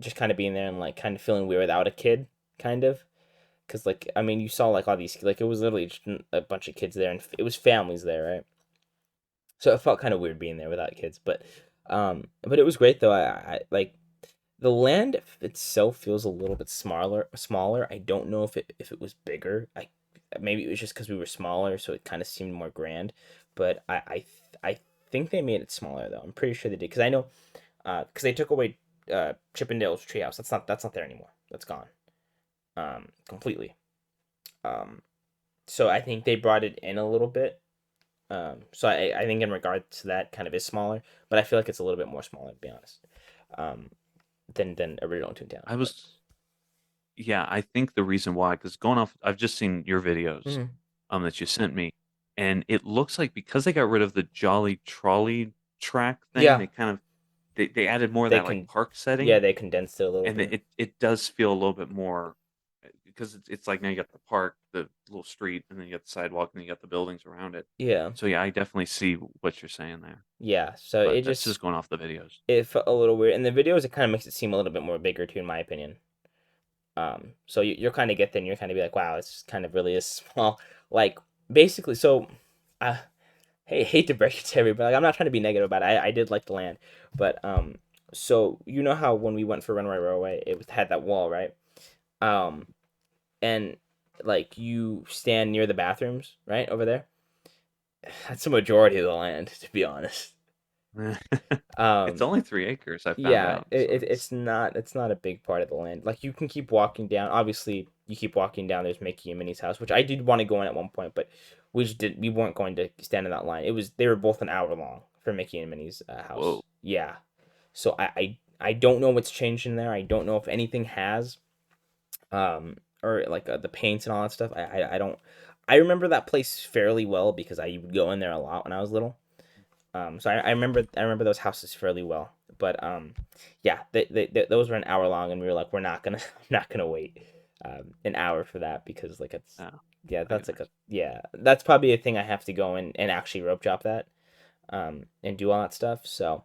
just kind of being there and like kind of feeling weird without a kid, kind of. Cause like I mean you saw like all these like it was literally just a bunch of kids there and it was families there, right? So it felt kind of weird being there without kids, but it was great though. I like the land itself feels a little bit smaller. I don't know if it was bigger. Maybe it was just because we were smaller, so it kind of seemed more grand. But I think they made it smaller though. I'm pretty sure they did because I know because they took away Chippendale's treehouse. That's not there anymore. That's gone completely. Um, so I think they brought it in a little bit. So I think in regards to that, kind of is smaller, but I feel like it's a little bit more smaller to be honest. Um, than original Toontown. I was Yeah, I think the reason why, because going off, I've just seen your videos Mhm. that you sent me, and it looks like because they got rid of the Jolly Trolley track thing, Yeah, they kind of they added more of they that like can. park Yeah, setting, they condensed it a little and bit. it does feel a little bit more because it's like now you got the park, the little street, and then you got the sidewalk, and then you got the buildings around it. Yeah. So yeah, I definitely see what you're saying there. Yeah. So But it that's just just going off the videos. it felt a little weird. In the videos, it kind of makes it seem a little bit more bigger too, in my opinion. So you're kind of get there and you're kind of be like, wow, it's kind of really is small. Like basically, so I hate to break it to everybody. Like, I'm not trying to be negative about it. I did like the land, but so you know how when we went for Runaway Railway, had that wall, right? Um, and like you stand near the bathrooms, right over there. That's the majority of the land, to be honest. It's only 3 acres. I found Yeah, out. So it's not a big part of the land. Like you can keep walking down. Obviously, you keep walking down. There's Mickey and Minnie's house, which I did want to go in at one point, but we weren't going to stand in that line. They were both an hour long for Mickey and Minnie's house. whoa. Yeah, so I don't know what's changed in there. I don't know if anything has, or like the paints and all that stuff. I don't. I remember that place fairly well because I would go in there a lot when I was little. So I remember those houses fairly well, but yeah, those were an hour long, and we were like, we're not gonna not gonna wait an hour for that because like it's Oh, yeah, I that's can like a imagine. yeah, that's probably a thing I have to go in and actually rope drop that and do all that stuff. So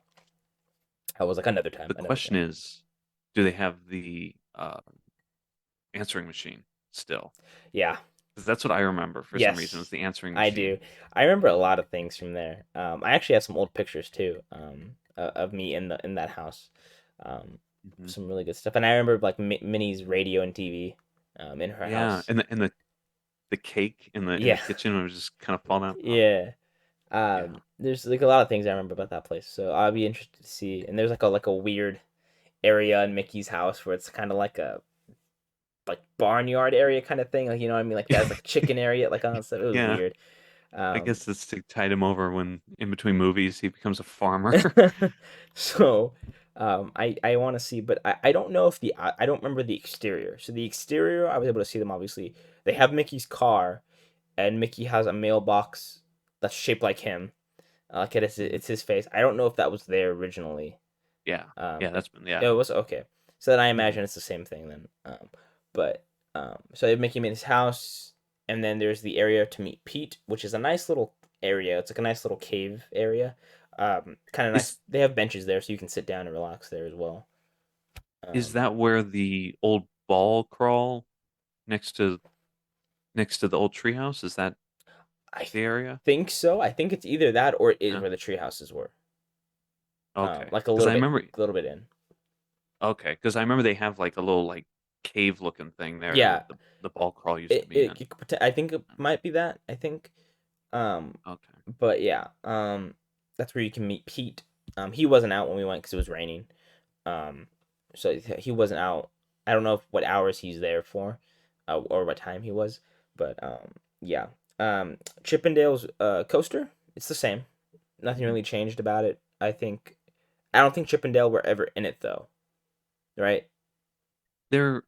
I was like The question is, do they have the answering machine still? Yeah, Because that's what I remember for some reason was yes, the answering I machine. do. I remember a lot of things from there. I actually have some old pictures too of me in that house. Um, Hmm. some really good stuff. And I remember like Minnie's radio and TV in her Yeah, house. and the cake in the Yeah, kitchen was just kind of falling out. Oh, yeah. yeah. There's like a lot of things I remember about that place. So I'll be interested to see. And there's like a weird area in Mickey's house where it's kind of like a like barnyard area kind of thing. Like you know what I mean? Like that's like a chicken area. Like on stuff. It was Yeah. weird. I Um, guess it's to tide him over when in between movies he becomes a farmer. so I want to see, but I don't know if I don't remember the exterior. So the exterior I was able to see them obviously. They have Mickey's car, and Mickey has a mailbox that's shaped like him. Like Mhm. it's his face. I don't know if that was there originally. Yeah. Yeah, It, that's been yeah. it was okay. So then I Mhm. imagine it's the same thing then. But so they have Mickey made his house, and then there's the area to meet Pete, which is a nice little area. It's like a nice little cave area. Kind of nice. Is They have benches there, so you can sit down and relax there as well. is Um, that where the old ball crawl next to the old treehouse? Is that I the area? think so. I think it's either that or it is Yeah. where the tree houses were. Okay. Like Because I remember. a little bit in. Okay, because I remember they have like a little like cave looking thing there Yeah, that the ball crawl used to be in. I think it might be that. I think. Um, Okay. but yeah, that's where you can meet Pete. He wasn't out when we went because it was raining. Um, so he wasn't out. I don't know what hours he's there for, or what time he was. But yeah. Chippendale's coaster. It's the same. Nothing Mhm. really changed about it. I don't think Chippendale were ever in it though. Right? They're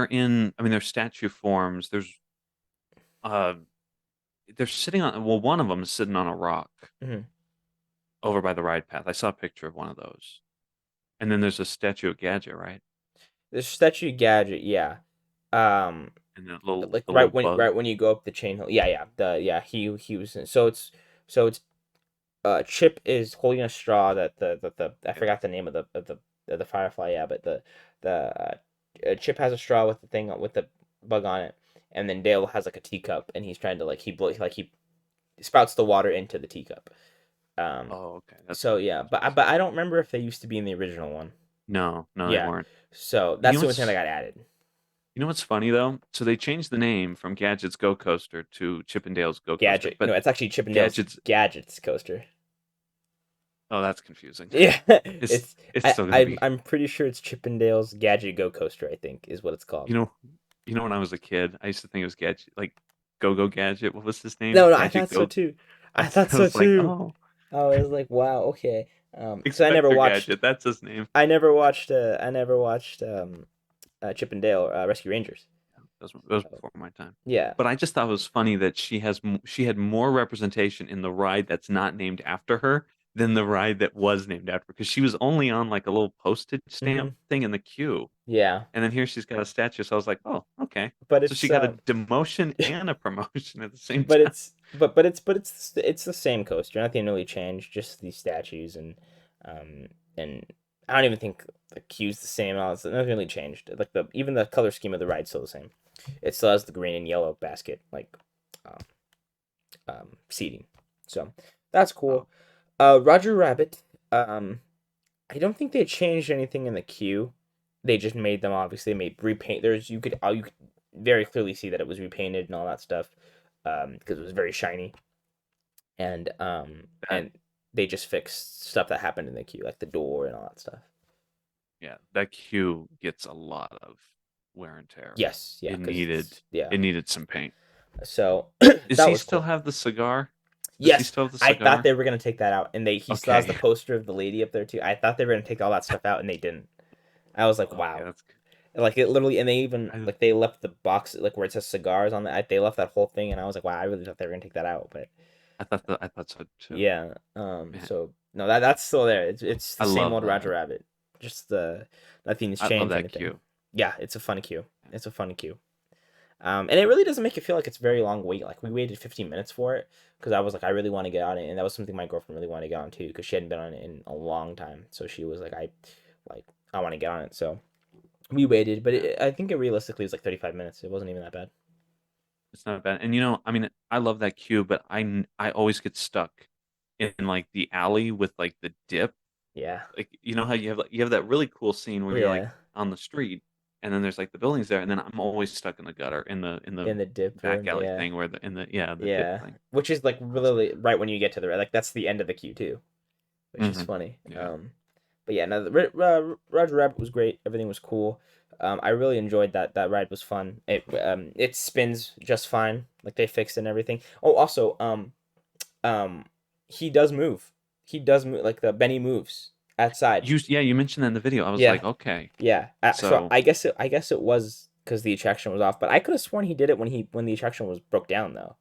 in. I mean, they're statue forms. Uh, they're sitting on. Well, one of them is sitting on a rock Hmm. over by the ride path. I saw a picture of one of those. And then there's a statue of Gadget, right? The statue Gadget. Yeah. Um, And like the little bug. right when you go up the chain hill. He was so it's Chip is holding a straw that the I Yeah. forgot the name of the firefly, yeah, but the Chip has a straw with the thing with the bug on it, and then Dale has like a teacup and he's trying to he spouts the water into the teacup. um Oh, okay. That's so what yeah, that's what it is. but I don't remember if they used to be in the original one. No, no, they Yeah, weren't. so You that's know the only thing that what's got added. you know what's funny though? So they changed the name from Gadget's Go Coaster to Chippendale's Go Coaster, Gadget, no, but it's actually Chippendale's Gadget's Gadgets coaster. oh, that's confusing. Yeah, It's it's it's still gonna be I'm pretty sure it's Chippendale's Gadget Go Coaster. I think is what it's called. you know when I was a kid, I used to think it was Gadget like Go Go Gadget. What was his name? No, no, I Gadget thought so Go. too. I I thought I so was like, too. oh, I was like, wow, okay. Because Inspector Gadget. That's his name. I never watched Chip and Dale Rescue Rangers. That was So, before my time. yeah, But I just thought it was funny that she had more representation in the ride that's not named after her than the ride that was named after, because she was only on like a little postage stamp Hmm. thing in the queue. Yeah, And then here she's got a statue. So I was like, oh, okay. but So she it's got a demotion and a promotion at the same but time. it's the same coaster. Nothing really changed. Just these statues um and I don't even think the queue's the same. All nothing really changed. Like even the color scheme of the ride's still the same. It still has the green and yellow basket like um, seating. So that's Oh, cool. Roger Rabbit. I don't think they changed anything in the queue. They just made them obviously made repaint. You could very clearly see that it was repainted and all that stuff, because it was very shiny, that and they just fixed stuff that happened in the queue, like the door and all that stuff. yeah, that queue gets a lot of wear and tear. Yes, yeah, It because needed yeah. it needed some paint. So Does that he was still cool. have the cigar? Does he Yes, still have the I thought cigar? they were gonna take that out, and he still has the Okay. poster of the lady up there too. I thought they were gonna take all that stuff out, and they didn't. I was like, Okay, wow. that's good. Like it literally, and they even I, like they left the box like where it says cigars on the. They left that whole thing, and I was like, wow, I really thought they were gonna take that out, but I thought so too. yeah. Man, So no, that's still there. It's the I same love old Roger that. Rabbit. Just the nothing's I love changed or that anything. queue. Yeah, it's a fun queue. It's a fun queue. And it really doesn't make you feel like it's a very long wait. Like we waited 15 minutes for it because I was like, I really want to get on it, and that was something my girlfriend really wanted to get on too because she hadn't been on it in a long time. So she was like, I want to get on it. So we waited, but Yeah, I think it realistically was like 35 minutes. It wasn't even that bad. it's not bad. And I mean, I love that queue, but I always get stuck in like the alley with like the dip. Yeah. Like how you have that really cool scene where you're like Yeah. on the street, and then there's like the buildings there, and then I'm always stuck in the gutter in the In the dip back or alley yeah. thing where the dip Yeah. thing. Which is like I was like, really right when you get to the right. Like that's the end of the queue too, which is hmm funny. yeah, But yeah, no, Roger Rabbit was great. Everything was cool. I really enjoyed that. That ride was fun. It spins just fine. Like they fixed it and everything. Oh, also, um, he does move. He does move. Like the Benny moves outside. you mentioned that in the video. I was Yeah, like, okay, yeah. So so I guess it was because the attraction was off. But I could have sworn he did it when the attraction was broke down though.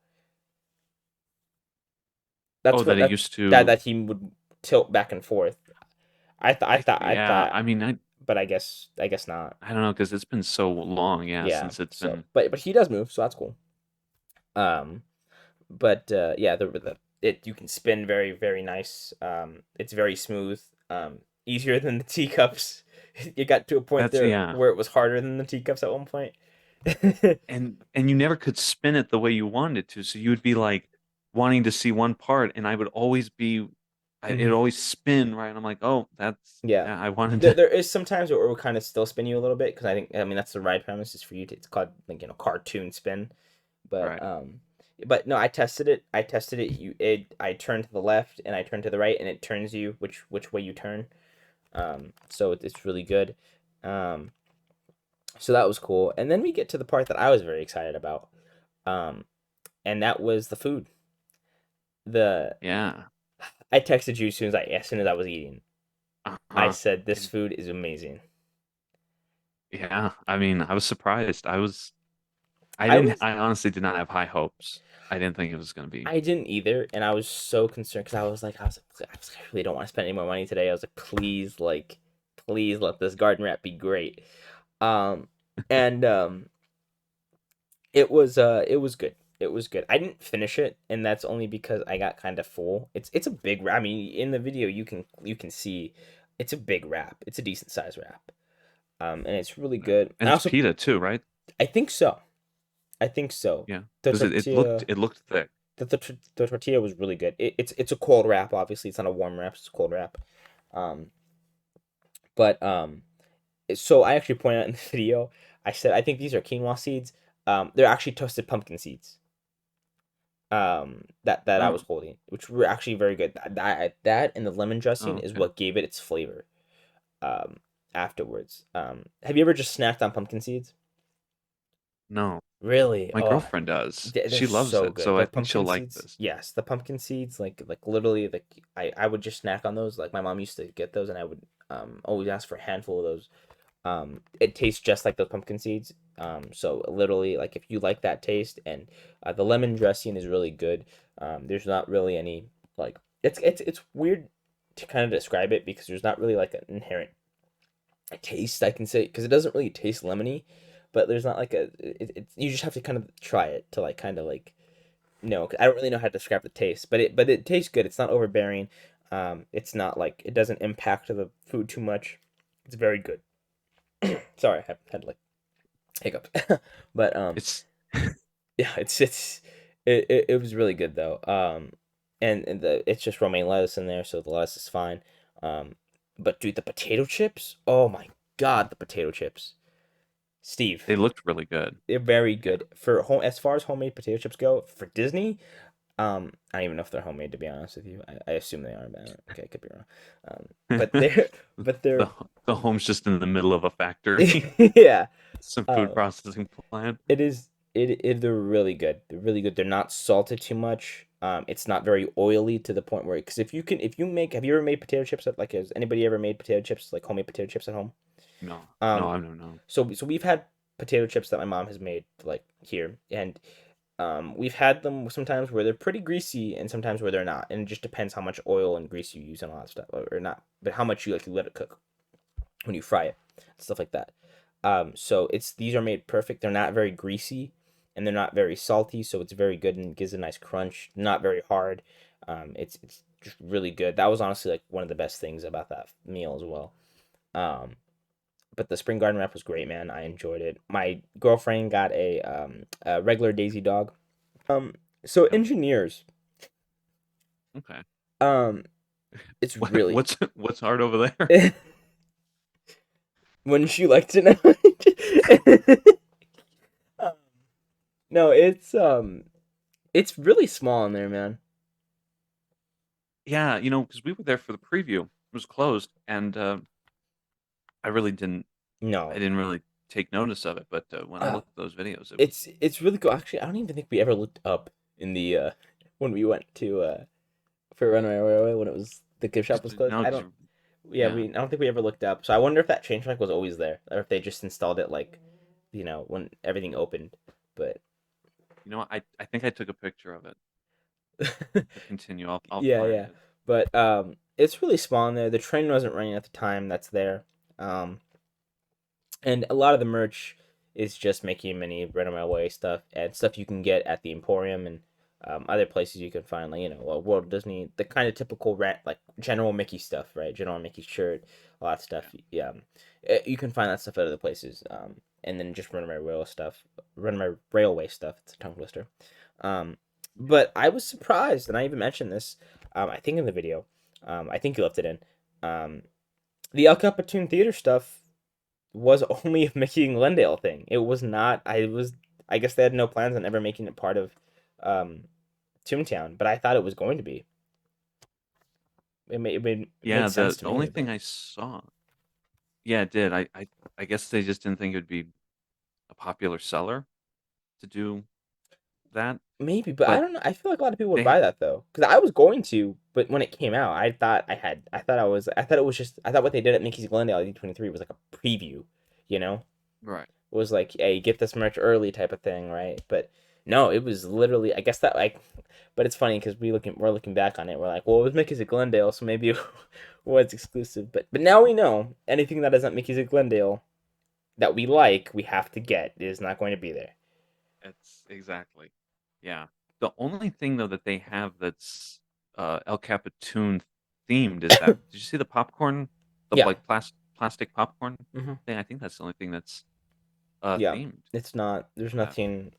oh, That's that what it used to. that he would tilt back and forth. I Yeah, thought, I mean, but I guess not. I don't know because it's been so long, yeah, Yeah. since it's So, been. but he does move, so that's cool. Um, but yeah, the it you can spin very nice. It's very smooth. Easier than the teacups. You got to a point That's there yeah, where it was harder than the teacups at one point. and you never could spin it the way you wanted to, so you would be like wanting to see one part, and I would always be, it Mhm. always spin right. And I'm like, oh, that's Yeah. yeah, I wanted to. There is sometimes where it will kind of still spin you a little bit because I mean that's the ride premise is for you to it's called like cartoon spin, but Right. no, I tested it. I turned to the left and I turned to the right and it turns you which way you turn. So it's really good. Um, so that was cool. And then we get to the part that I was very excited about. Um, and that was the food. The Yeah. I texted you as soon as I was eating. I Uh-huh. said this And food is amazing. yeah, I mean, I was surprised. I was I honestly did not have high hopes. I didn't think it was going to be. I didn't either, and I was so concerned because I really don't want to spend any more money today. I was like, please let this garden wrap be great. Um, and it was good. It was good. I didn't finish it, and that's only because I got kind of full. It's a big wrap. I mean, in the video you can see it's a big wrap. It's a decent size wrap. And it's really Yeah. good. And it's pita too, right? I think so. I think so. Yeah. The Because tortilla. it looked thick. The tortilla was really good. It's a cold wrap. Obviously, it's not a warm wrap. It's a cold wrap. Um, but so I actually pointed out in the video. I said I think these are quinoa seeds. They're actually toasted pumpkin seeds. That I Oh, was holding, which were actually very good. That and the lemon dressing oh, is okay. what gave it its flavor. Um, Afterwards. Have you ever just snacked on pumpkin seeds? No, Really? my Oh, girlfriend does. they're She loves so it, good. so The I think she'll pumpkin like seeds, this. yes, the pumpkin seeds, like literally, like I would just snack on those. Like my mom used to get those, and I would always ask for a handful of those. It tastes just like those pumpkin seeds. So literally, like if you like that taste, and the lemon dressing is really good. There's not really any like it's weird. to kind of describe it because there's not really like an inherent taste I can say because it doesn't really taste lemony, but there's not like you just have to kind of try it to like kind of like no, 'cause I don't really know how to describe the taste, but it tastes good. It's not overbearing. It's not like it doesn't impact the food too much. It's very good. Sorry, I had like hiccups, but It's yeah, it was really good though. And it's just romaine lettuce in there, so the lettuce is fine. But dude, the potato chips, oh my god, the potato chips, Steve, they looked really good. they're very Yeah. good for home as far as homemade potato chips go for Disney. I don't even know if they're homemade to be honest with you. I assume they are, but okay, I could be wrong. But they're The home's just in the middle of a factory, yeah. some food Uh, processing plant. it is they're really good. They're really good. They're not salted too much. It's not very oily to the point where because if you make have you ever made potato chips at like has anybody ever made potato chips like homemade potato chips at home? No, Um, I don't know. so we've had potato chips that my mom has made like here and we've had them sometimes where they're pretty greasy and sometimes where they're not, and it just depends how much oil and grease you use and all that stuff, or not, but how much you like you let it cook when you fry it, stuff like that. So these are made perfect. They're not very greasy, and they're not very salty, so it's very good and gives a nice crunch. Not very hard. It's just really good. That was honestly like one of the best things about that meal as well. Um, but the spring garden wrap was great, man. I enjoyed it. My girlfriend got a regular Daisy dog. So Yep. engineers, Okay. um, it's really What's hard over there? wouldn't you like to know? Um, no, it's really small in there, man. Yeah, because we were there for the preview. It was closed, and I really didn't. I No, didn't really take notice of it. But when I uh, looked at those videos, it was it's really cool. Actually, I don't even think we ever looked up in the when we went to for Runaway Railway when it was the gift shop was closed. no, I because don't. Yeah, yeah, I don't think we ever looked up. So I wonder if that change track was always there, or if they just installed it like, when everything opened. But I think I took a picture of it. To continue, I'll yeah, find yeah. it. But it's really small in there. The train wasn't running at the time. That's there. Um, and a lot of the merch is just Mickey and Minnie, Rent a Mile Away stuff and stuff you can get at the Emporium and other places you can find like World Disney, the kind of typical rent like General Mickey stuff, right? General Mickey shirt, a lot of stuff. Yeah, you can find that stuff at other places. And then just Run My Railway stuff. It's a tongue twister. Um, but I was surprised, and I even mentioned this. I think in the video. I think you left it in. The El Capitan Theater stuff was only a Mickey and Glendale thing. It was not. I guess they had no plans on ever making it part of um, Toontown, but I thought it was going to be. It Yeah, made sense the to only me, thing but I saw, yeah, it did. I guess they just didn't think it would be a popular seller to do that. maybe. But I But don't know. I feel like a lot of people would they, buy that though, because I was going to. But when it came out, I thought it was just. I thought what they did at Mickey's Glendale D23 was like a preview. You know, right. was like, hey, get this merch early type of thing, right? But no, it was literally. I guess that like, but it's funny because we're looking back on it. We're like, well, it was Mickey's at Glendale, so maybe it was exclusive. But now we know anything that isn't Mickey's at Glendale that we like, we have to get. It is not going to be there. It's exactly. Yeah. The only thing though that they have that's El Capitan themed is that. Did you see the popcorn? The Yeah. like plastic popcorn hmm thing? I think that's the only thing that's Yeah. themed It's not. There's for that. nothing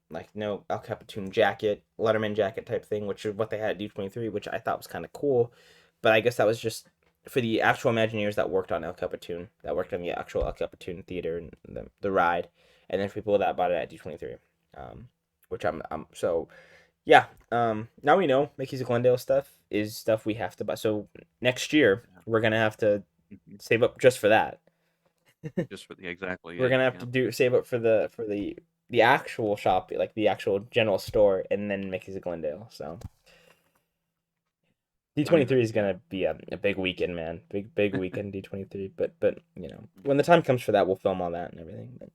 like no El Capitan jacket, Letterman jacket type thing, which is what they had at D23, which I thought was kind of cool. But I guess that was just for the actual Imagineers that worked on El Capitan, that worked on the actual El Capitan theater and the ride, and then for people that bought it at D23. Which I'm so yeah. Now we know Mickey's Glendale stuff is stuff we have to buy. So next year Yeah. we're gonna have to Mhm. save up just for that. Just for the exactly. We're Yeah. gonna have Yeah. to save up for the actual shop, like the actual general store, and then Mickey's at Glendale. So I mean, D23 is yeah. gonna be a big weekend, man. Big weekend D23. But when the time comes for that, we'll film all that and everything. But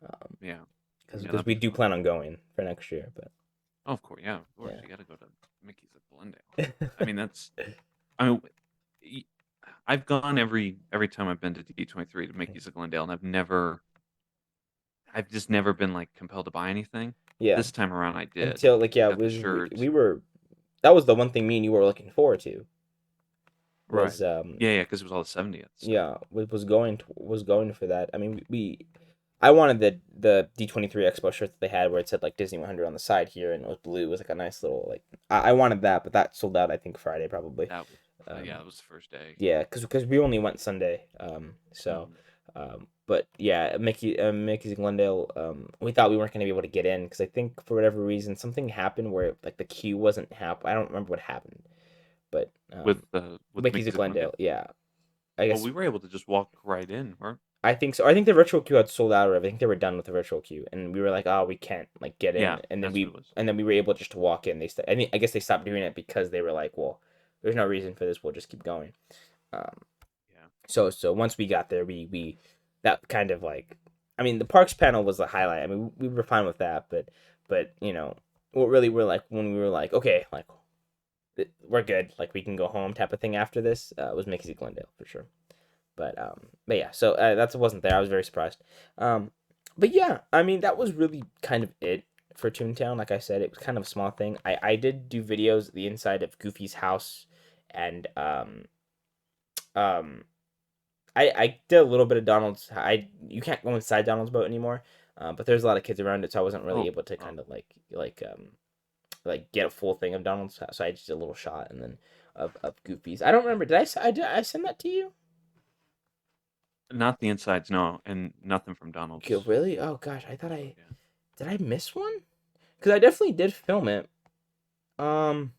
Yeah. because Yeah. because That'd we be do fun. plan on going for next year. But Oh, of course. Yeah. Of course. yeah. You got to go to Mickey's at Glendale. I mean, that's. I mean, y- I've gone every time I've been to D23 to Mickey's of Glendale, and I've just never been like compelled to buy anything. Yeah. This time around, I did. Until like I yeah, got the we shirt. were that was the one thing me and you were looking forward to Right. was Yeah, because it was all the 70th stuff. yeah was going for that. I mean we I wanted the D23 Expo shirt that they had where it said like Disney 100 on the side here and it was blue. It was like a nice little like I wanted that, but that sold out I think Friday probably. That was, Um, yeah, that was the first day. yeah, because we only went Sunday. Mhm. But yeah, Mickey's Glendale. We thought we weren't gonna be able to get in because I think for whatever reason something happened where like the queue wasn't I don't remember what happened, but With Mickey's Mickey's of Glendale. Glendale. Yeah, I Well, guess we were able to just walk right in, weren't? I think so. I think the virtual queue had sold out already. I think they were done with the virtual queue, and we were like, oh, we can't like get in, Yeah, that's what it was. and then we were able just to walk in. I guess they stopped doing it because they were like, well, there's no reason for this. We'll just keep going. Um, Yeah. so once we got there, we that kind of like, I mean, the parks panel was the highlight. I mean, we were fine with that, but you know, what really we're like when we were like, okay, like we're good, like we can go home type of thing after this was Mickey's Glendale for sure. But yeah, so that wasn't there. I was very surprised. But yeah, I mean that was really kind of it for Toontown. Like I said, it was kind of a small thing. I did do videos the inside of Goofy's house, and um I did a little bit of Donald's. I You can't go inside Donald's boat anymore, but there's a lot of kids around it, so I wasn't really Oh, able to oh, kind of like get a full thing of Donald's. So I just did a little shot and then of Goofy's. I don't remember. Did I send that to you? not the insides, no, and nothing from Okay, Donald's. really? Oh gosh, I thought Boat, I yeah. did I miss one? Because I definitely did film it. Um,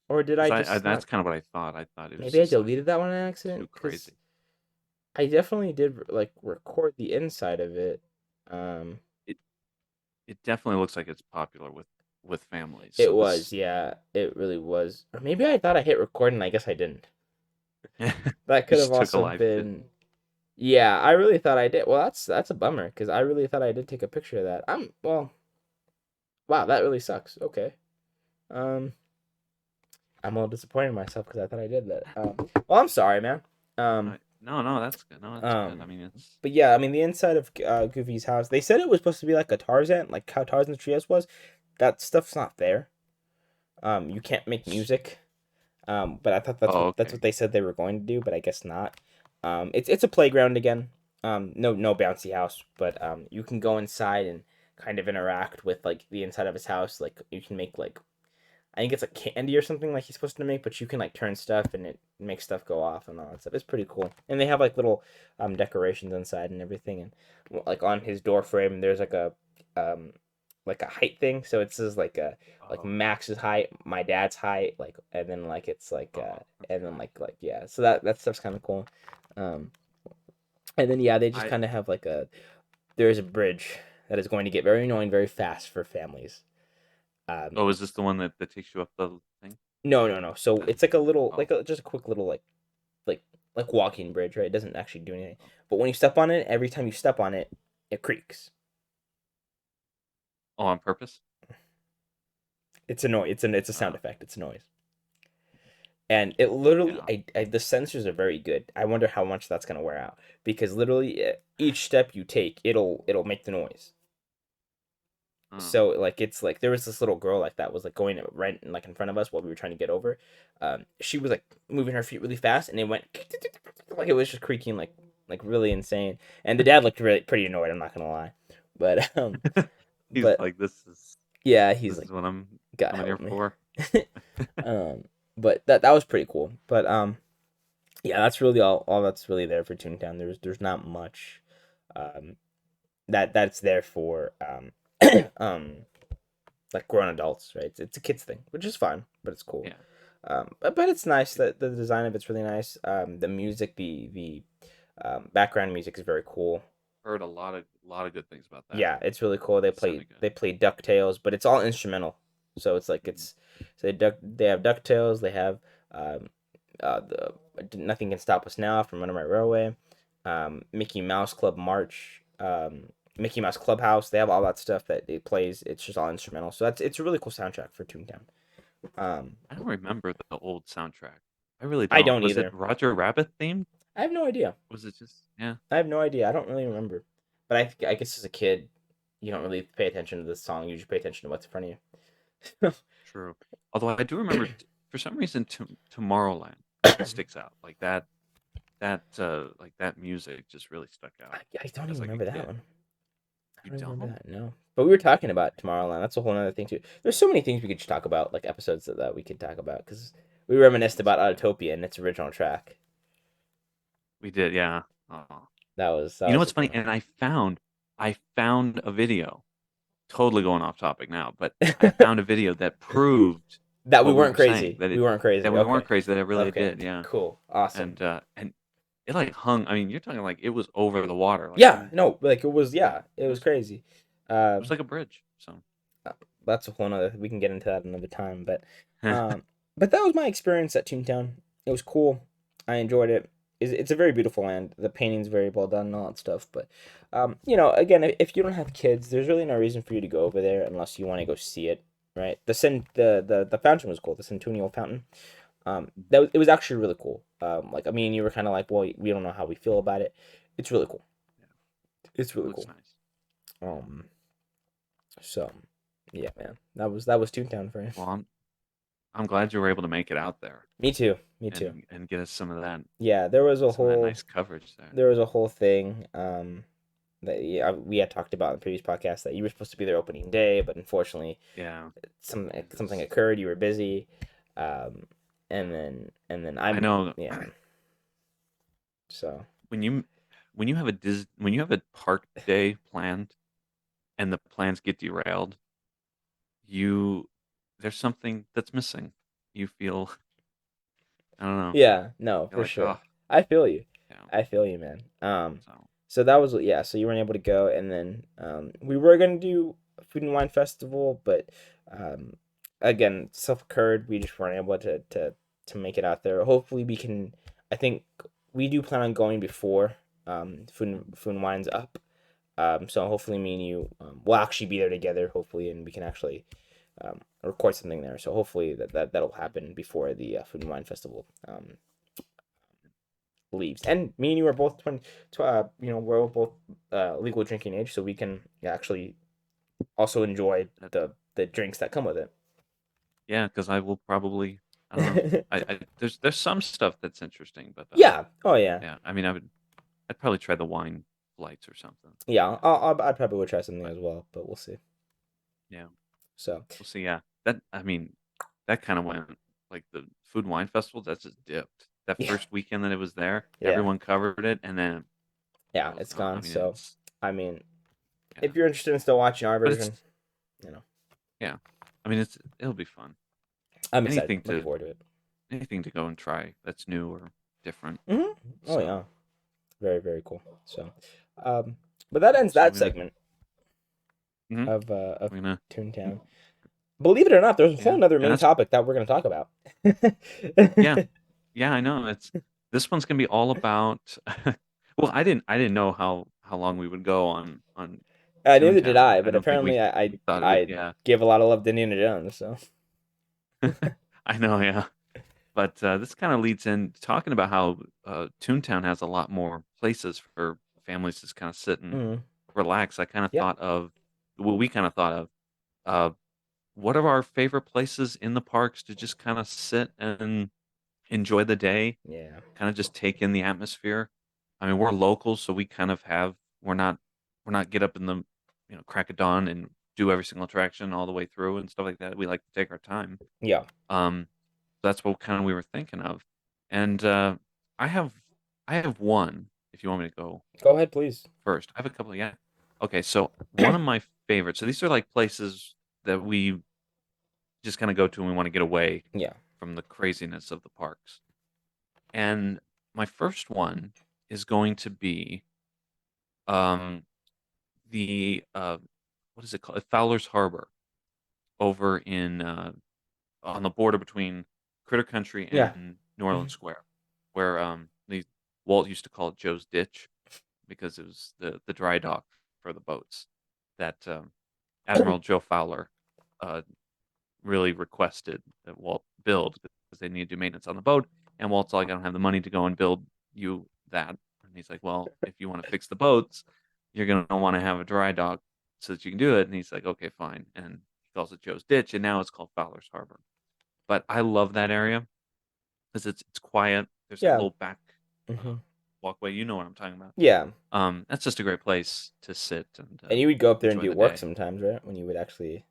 or did I Because just that's not? kind of what I thought. I thought it was Maybe I just like deleted that one on too accident. Because crazy. I definitely did like record the inside of it. Um, It it definitely looks like it's popular with families. it So was, this yeah, it really was. Or maybe I thought I hit record and I guess I didn't. you That could have just took a also live vid. been. Yeah, I really thought I did. Well, that's a bummer because I really thought I did take a picture of that. Wow, that really sucks. Okay. Um, I'm a little disappointed in myself because I thought I did that. Well, I'm sorry, man. Um, No, that's good. No, that's good. I um, mean, it's but yeah, I mean the inside of Goofy's house. They said it was supposed to be like a Tarzan, like how Tarzan's Treehouse was. That stuff's not there. You can't make music. But I thought oh, that's what okay. they said they were going to do, but I guess not. It's a playground again. No bouncy house, but you can go inside and kind of interact with like the inside of his house. Like you can make like I think it's like candy or something like he's supposed to make, but you can like turn stuff and it makes stuff go off and all that stuff. It's pretty cool. And they have like little decorations inside and everything. And like on his door frame, there's um like a height thing. So it says like Oh, Max's height, my dad's height, like and then like it's oh, and then okay. like yeah. So that stuff's kind of cool. Um, and then yeah, they just I kind of have like there's a bridge that is going to get very annoying very fast for families. Um, oh, is this the one that takes you up the thing? no. So The it's like a little, oh, just a quick little like like walking bridge, right? It doesn't actually do anything. oh, But when you step on it, every time you step on it, it creaks. oh, on purpose? It's a noise. It's a sound Uh, effect. It's a noise. And it literally, yeah. the sensors are very good. I wonder how much that's gonna wear out because literally each step you take, it'll make the noise. Uh, So like it's like there was this little girl like that was like going right like in front of us while we were trying to get over. She was like moving her feet really fast and it went like it was just creaking like really insane. And the dad looked really pretty annoyed. I'm not gonna lie, but he's but like, yeah, he's this like, is what I'm God coming here help me. for. um, but that was pretty cool. But yeah, that's really all that's really there for Toontown. There's not much um that's there for um like grown adults, right? It's a kids thing, which is fine, but it's cool. Yeah. But it's nice that the design of it's really nice. The music, the background music is very cool. Heard a lot of good things about that. Yeah, it's really cool. It sounded good. They play Ducktales, but it's all instrumental. So it's like Mhm. it's so they have Ducktales. They have um the Nothing Can Stop Us Now from Runaway Railway, Mickey Mouse Club March, Mickey Mouse Clubhouse. They have all that stuff that it plays. It's just all instrumental. So it's a really cool soundtrack for Toontown. Um, I don't remember the old soundtrack. I really I don't. don't Was it either. Roger Rabbit themed? I have no idea. Was it just yeah? I have no idea. I don't really remember. But I guess as a kid, you don't really pay attention to the song. You just pay attention to what's in front of you. True. Although I do remember for some reason Tomorrowland sticks out like like that music just really stuck out I don't even as like a remember that kid. one. I You don't even remember don't? that. No. But we were talking about Tomorrowland. That's a whole other thing too. There's so many things we could just talk about, like episodes that we could talk about, because we reminisced about Autotopia and its original track. We did, yeah. Oh. That You know was what's a funny? fun And I found a video. Totally going off topic now, but I found a video that proved that we what we weren't were saying crazy. that We weren't crazy. we Okay. weren't crazy, that it really Okay. did, yeah. Cool. Awesome. And it like hung. I mean, you're talking like it was over the water. Like Yeah. No. Like it was. Yeah. It was crazy. it was like a bridge. So That's a whole nother. We can get into that another time. But that was my experience at Toontown. It was cool. I enjoyed it. It's a very beautiful land. The painting's very well done and all that stuff. But, again, if you don't have kids, there's really no reason for you to go over there unless you want to go see it, right? The fountain was cool. The Centennial Fountain. It was actually really cool. Like I mean, you were kind of like, well, we don't know how we feel about it. It's really cool. It's it really looks cool. nice. So, yeah, man, that was Toontown for you. Well, I'm glad you were able to make it out there Me too. Me too. and get us some of that Yeah, there was a whole nice coverage there. there was a whole thing that we had talked about in the previous podcast that you were supposed to be there opening day, but unfortunately Yeah. something occurred. You were busy, and then I know. yeah. So When you have when you have a park day planned and the plans get derailed, there's something that's missing. You feel I don't know. yeah, no, You're for like, sure. oh, I feel you. yeah. I feel you, man. So So that was yeah. So you weren't able to go, and then we were gonna do a food and wine festival, but um, again, stuff occurred. We just weren't able to make it out there. Hopefully, we can. I think we do plan on going before food and wine's up. So hopefully, me and you will actually be there together. Hopefully, and we can actually record something there. So hopefully that'll happen before the food and wine festival leaves. And me and you are both we're both legal drinking age, so we can actually also enjoy the drinks that come with it. yeah, because I will probably I don't know. There's some stuff that's interesting, but Yeah. Oh yeah. yeah. I mean, I'd probably try the wine flights or something. Yeah. I'd probably would try something But as well, but we'll see. yeah, So we'll see. Yeah, that kind of went like the food and wine festival. That's just dipped. That yeah, first weekend that it was there, yeah, everyone covered it, and then yeah, it was it's gone. I gone. mean, So I mean, yeah, if you're interested in still watching our but version, yeah. I mean, it'll be fun. I'm excited. Anything Looking to forward to it. anything to go and try that's new or different. Oh So, yeah, very very cool. So, but that ends so that segment Mhm. of we're gonna Toontown. Believe it or not, there's a whole yeah, other and main that's topic that we're going to talk about. yeah, yeah. I know this one's gonna be all about. Well, I didn't know how long we would go on Neither did Toontown. I, I but don't think apparently we thought it would. I Yeah, give a lot of love to Indiana Jones. So I know. Yeah, but this kind of leads in talking about how Toontown has a lot more places for families to kind of sit and Mhm. relax. I kind of Yeah. thought of what we kind of thought of. Uh, what are our favorite places in the parks to just kind of sit and enjoy the day, Yeah. kind of just take in the atmosphere? I mean, we're locals, so we kind of have we're not get up in the crack of dawn and do every single attraction all the way through and stuff like that. We like to take our time. Yeah. Um, that's what kind of we were thinking of, and I have I have one. If you want me to go Go ahead, please. first, I have a couple. Yeah. Okay, so one of my favorites. So these are like places that we just kind of go to when we want to get away Yeah. from the craziness of the parks. And my first one is going to be um the what is it called? Fowler's Harbor over in on the border between Critter Country Yeah. and New Orleans Mhm. Square, where Walt used to call it Joe's Ditch because it was the dry dock for the boats that Admiral Joe Fowler uh, really requested that Walt build because they needed to do maintenance on the boat. And Walt's like, I don't have the money to go and build you that. And he's like, well, if you want to fix the boats, you're going to want to have a dry dock so that you can do it. And he's like, okay, fine. And he calls it Joe's Ditch, and now it's called Fowler's Harbor. But I love that area because it's quiet. There's that Yeah. little back Hmm. walkway. You know what I'm talking about. Yeah. That's just a great place to sit and And you would go up there and enjoy do the work day. sometimes, right? When you would actually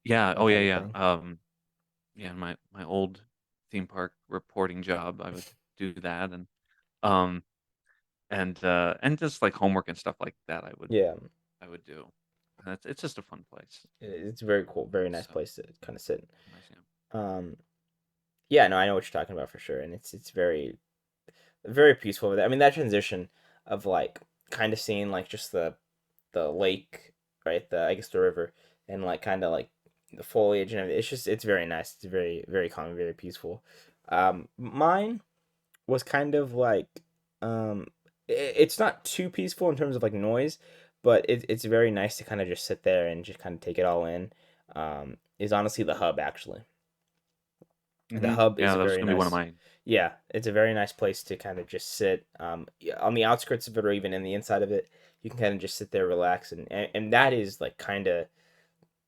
Yeah. like Oh yeah, have your yeah. thing. Yeah. My old theme park reporting job, I would do that, um, and just like homework and stuff like that, Yeah. I would do. And it's just a fun place. It's very cool, very nice So place to kind of sit. nice. Yeah. Um, yeah, no, I know what you're talking about for sure, and it's very peaceful over there. I mean, that transition of like kind of seeing like just the lake, right? The I guess the river, and like kind of like the foliage and everything. It's very nice. It's very calm, very peaceful. Mine was kind of like it's not too peaceful in terms of like noise, but it's very nice to kind of just sit there and just kind of take it all in. Is honestly the hub actually. The hub is Yeah, a that was very gonna be one of nice. my. Yeah, it's a very nice place to kind of just sit. Yeah, on the outskirts of it or even in the inside of it, you can kind of just sit there, relax, and that is like kind of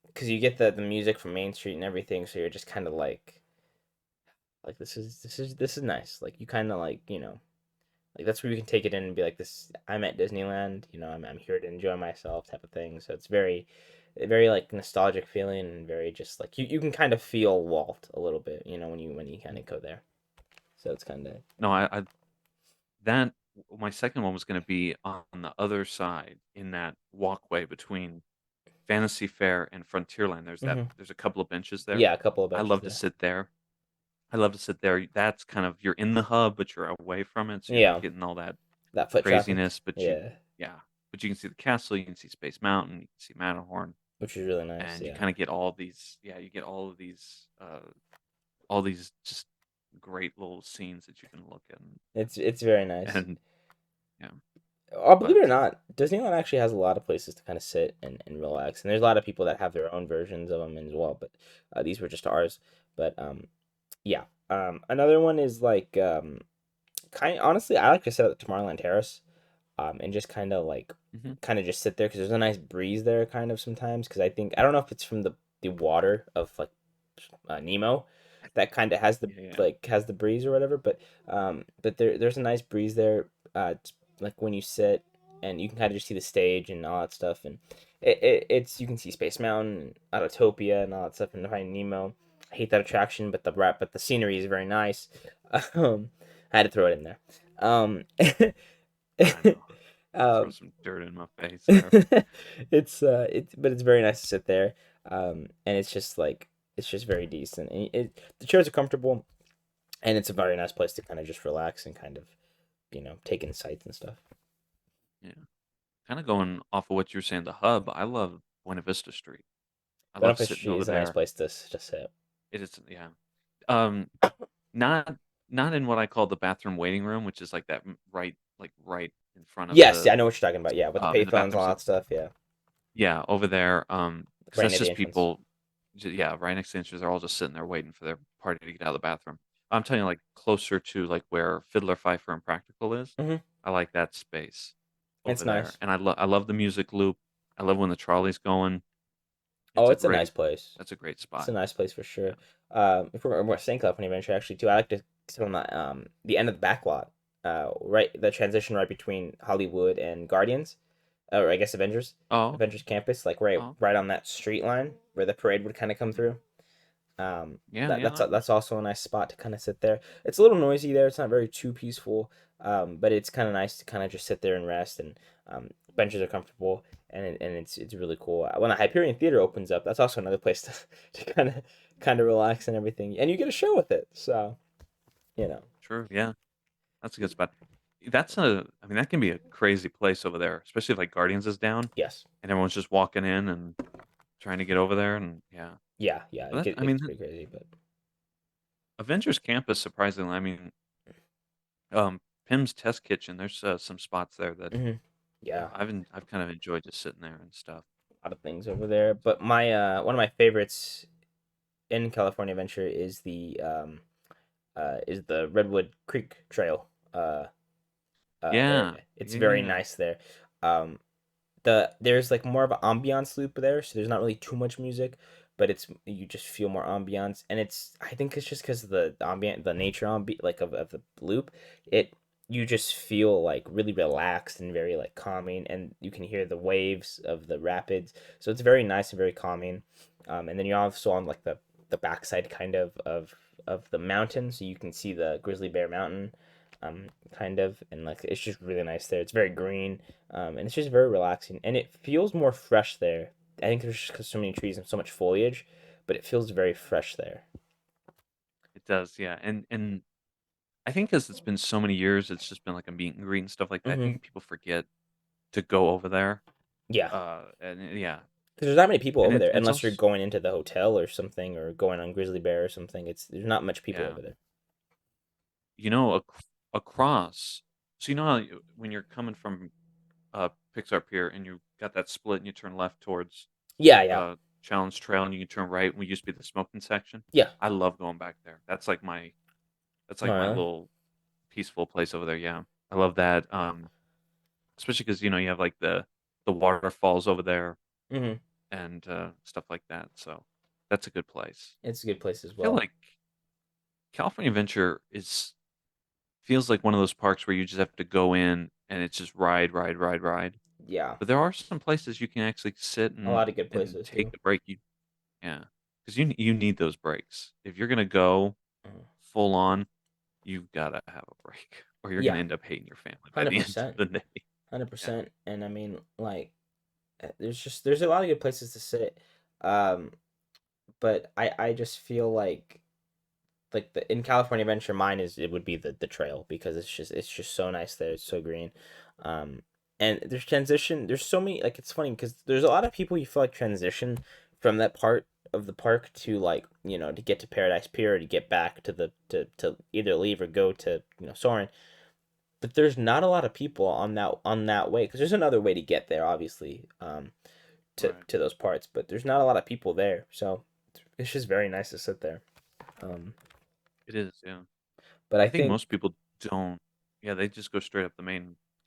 because you get the music from Main Street and everything, so you're just kind of like this is nice. Like you kind of like like that's where you can take it in and be like this. I'm at Disneyland, I'm here to enjoy myself type of thing. So it's very like nostalgic feeling and very just like you can kind of feel Walt a little bit, when you kind of go there. So it's kind of No, I that my second one was gonna be on the other side in that walkway between Fantasy Fair and Frontierland. There's a couple of benches there. yeah, a couple of I benches love to there. sit there. I love to sit there. That's kind of you're in the hub, but you're away from it, so you're not Yeah, getting all that that foot traffic. craziness. But Yeah, yeah, but you can see the castle, you can see Space Mountain, you can see Matterhorn, which is really nice. and you Yeah, kind of get all these. Yeah, you get all these just great little scenes that you can look at, it's very nice. and yeah, Oh, believe but it or not, Disneyland actually has a lot of places to kind of sit and relax. And there's a lot of people that have their own versions of them as well. But these were just ours. But yeah. Another one is like honestly, I like to sit at the Tomorrowland Terrace, and just mhm. kind of just sit there because there's a nice breeze there kind of sometimes. Because I don't know if it's from the water of like Nemo that kind of has the Yeah, yeah. like has the breeze or whatever, but there's a nice breeze there. Like when you sit and you can kind of just see the stage and all that stuff, and it's you can see Space Mountain, and Autotopia, and all that stuff, and Finding Nemo. I hate that attraction, but the scenery is very nice. I had to throw it in there. Um, I know. Throw um, some dirt in my face there. but it's very nice to sit there. And it's just very decent. And the chairs are comfortable, and it's a very nice place to kind of just relax and kind of take in sights and stuff. Yeah. Kind of going off of what you're saying, the hub. I love Buena Vista Street. I love Benefit sitting Street over is a nice there. place to just sit. It is, yeah. Um, not not in what I call the bathroom waiting room, which is like that right in front of Yes, yeah, I know what you're talking about. Yeah, with the in the payphones and bathroom all sit. that stuff. Yeah, Yeah, over there. Because right that's near the just entrance. people. Yeah, right next to the entrance. They're all just sitting there waiting for their party to get out of the bathroom. I'm telling you, like closer to like where Fiddler Pfeiffer and Practical is. Hmm. I like that space It's over there, nice. and I love the music loop. I love when the trolley's going. Oh, It's a it's a nice great place. That's a great It's spot. a nice place for Yeah. sure. If we're more St. Cloud Funny Adventure actually too, I like to sit on the end of the back lot. Right, the transition right between Hollywood and Guardians, or I guess Avengers, Oh, okay. Avengers Campus, like right Oh, right on that street line where the parade would kind of come mhm. through. Yeah, That yeah, that's that that's works. also a nice spot to kind of sit there. It's a little noisy there. It's not very too peaceful, but it's kind of nice to kind of just sit there and rest. And benches are comfortable, and it's really cool. When the Hyperion Theater opens up, that's also another place to to kind of relax and everything. And you get a show with it, so you know. Sure. Yeah, that's a good spot. I mean, that can be a crazy place over there, especially if like Guardians is down Yes, and everyone's just walking in and trying to get over there. And yeah, yeah, but it I mean, gets pretty crazy, but Avengers Campus, surprisingly, I mean, Pim's Test Kitchen, there's some spots there that yeah, I've kind of enjoyed just sitting there and stuff. a lot of things over there. But my one of my favorites in California Adventure is the is the Redwood Creek Trail Yeah. area. It's Yeah, yeah, very yeah. nice there. Um, there's like more of an ambiance loop there, so there's not really too much music, but it's you just feel more ambiance, and it's I think it's just because the nature like of the loop, it you just feel like really relaxed and very like calming, and you can hear the waves of the rapids, so it's very nice and very calming. And then you're also on like the backside kind of the mountain, so you can see the Grizzly Bear Mountain, kind of, and like it's just really nice there. It's very green, and it's just very relaxing, and it feels more fresh there. I think there's just 'cause so many trees and so much foliage, but it feels very fresh there. It does, yeah. And I think because it's been so many years, it's just been like a meet and greet and stuff like that. I Mm-hmm. think people forget to go over there. Yeah, Yeah, because there's not many people and over there it's unless you're also going into the hotel or something, or going on Grizzly Bear or something. It's There's not much people yeah. over there. You know, across. So you know how when you're coming from Pixar Pier and you got that split and you turn left towards Yeah, yeah, Challenge Trail and you can turn right. We used to be the smoking section. yeah. I love going back there. That's Oh, like my really? little peaceful place over there. Yeah, I love that. Especially because you know you have like the waterfalls over there Mm-hmm. and stuff like that. So that's a good place. It's a good place I as feel well. like California Adventure is feels like one of those parks where you just have to go in and it's just ride, ride, ride, ride. Yeah, But there are some places you can actually sit a lot of good and places take too. a break. Yeah, because you need those breaks. If you're gonna go Mhm. full on, you've gotta have a break, or you're gonna Yeah, end up hating your family by hundred the end percent, of the day. hundred Yeah, percent. And I mean, like, there's a lot of good places to sit. Um, but I just feel like the in California Adventure, mine is it would be the trail, because it's just so nice there. It's so green. Um, and there's so many, like, it's funny because there's a lot of people you feel like transition from that part of the park to, like, to get to Paradise Pier, or to get back to to either leave or go to, Soarin'. But there's not a lot of people on that way, because there's another way to get there, obviously, right. to those parts, but there's not a lot of people there, so it's just very nice to sit there. Um, It is. Yeah, but I I think think, most people don't. Yeah, they just go straight up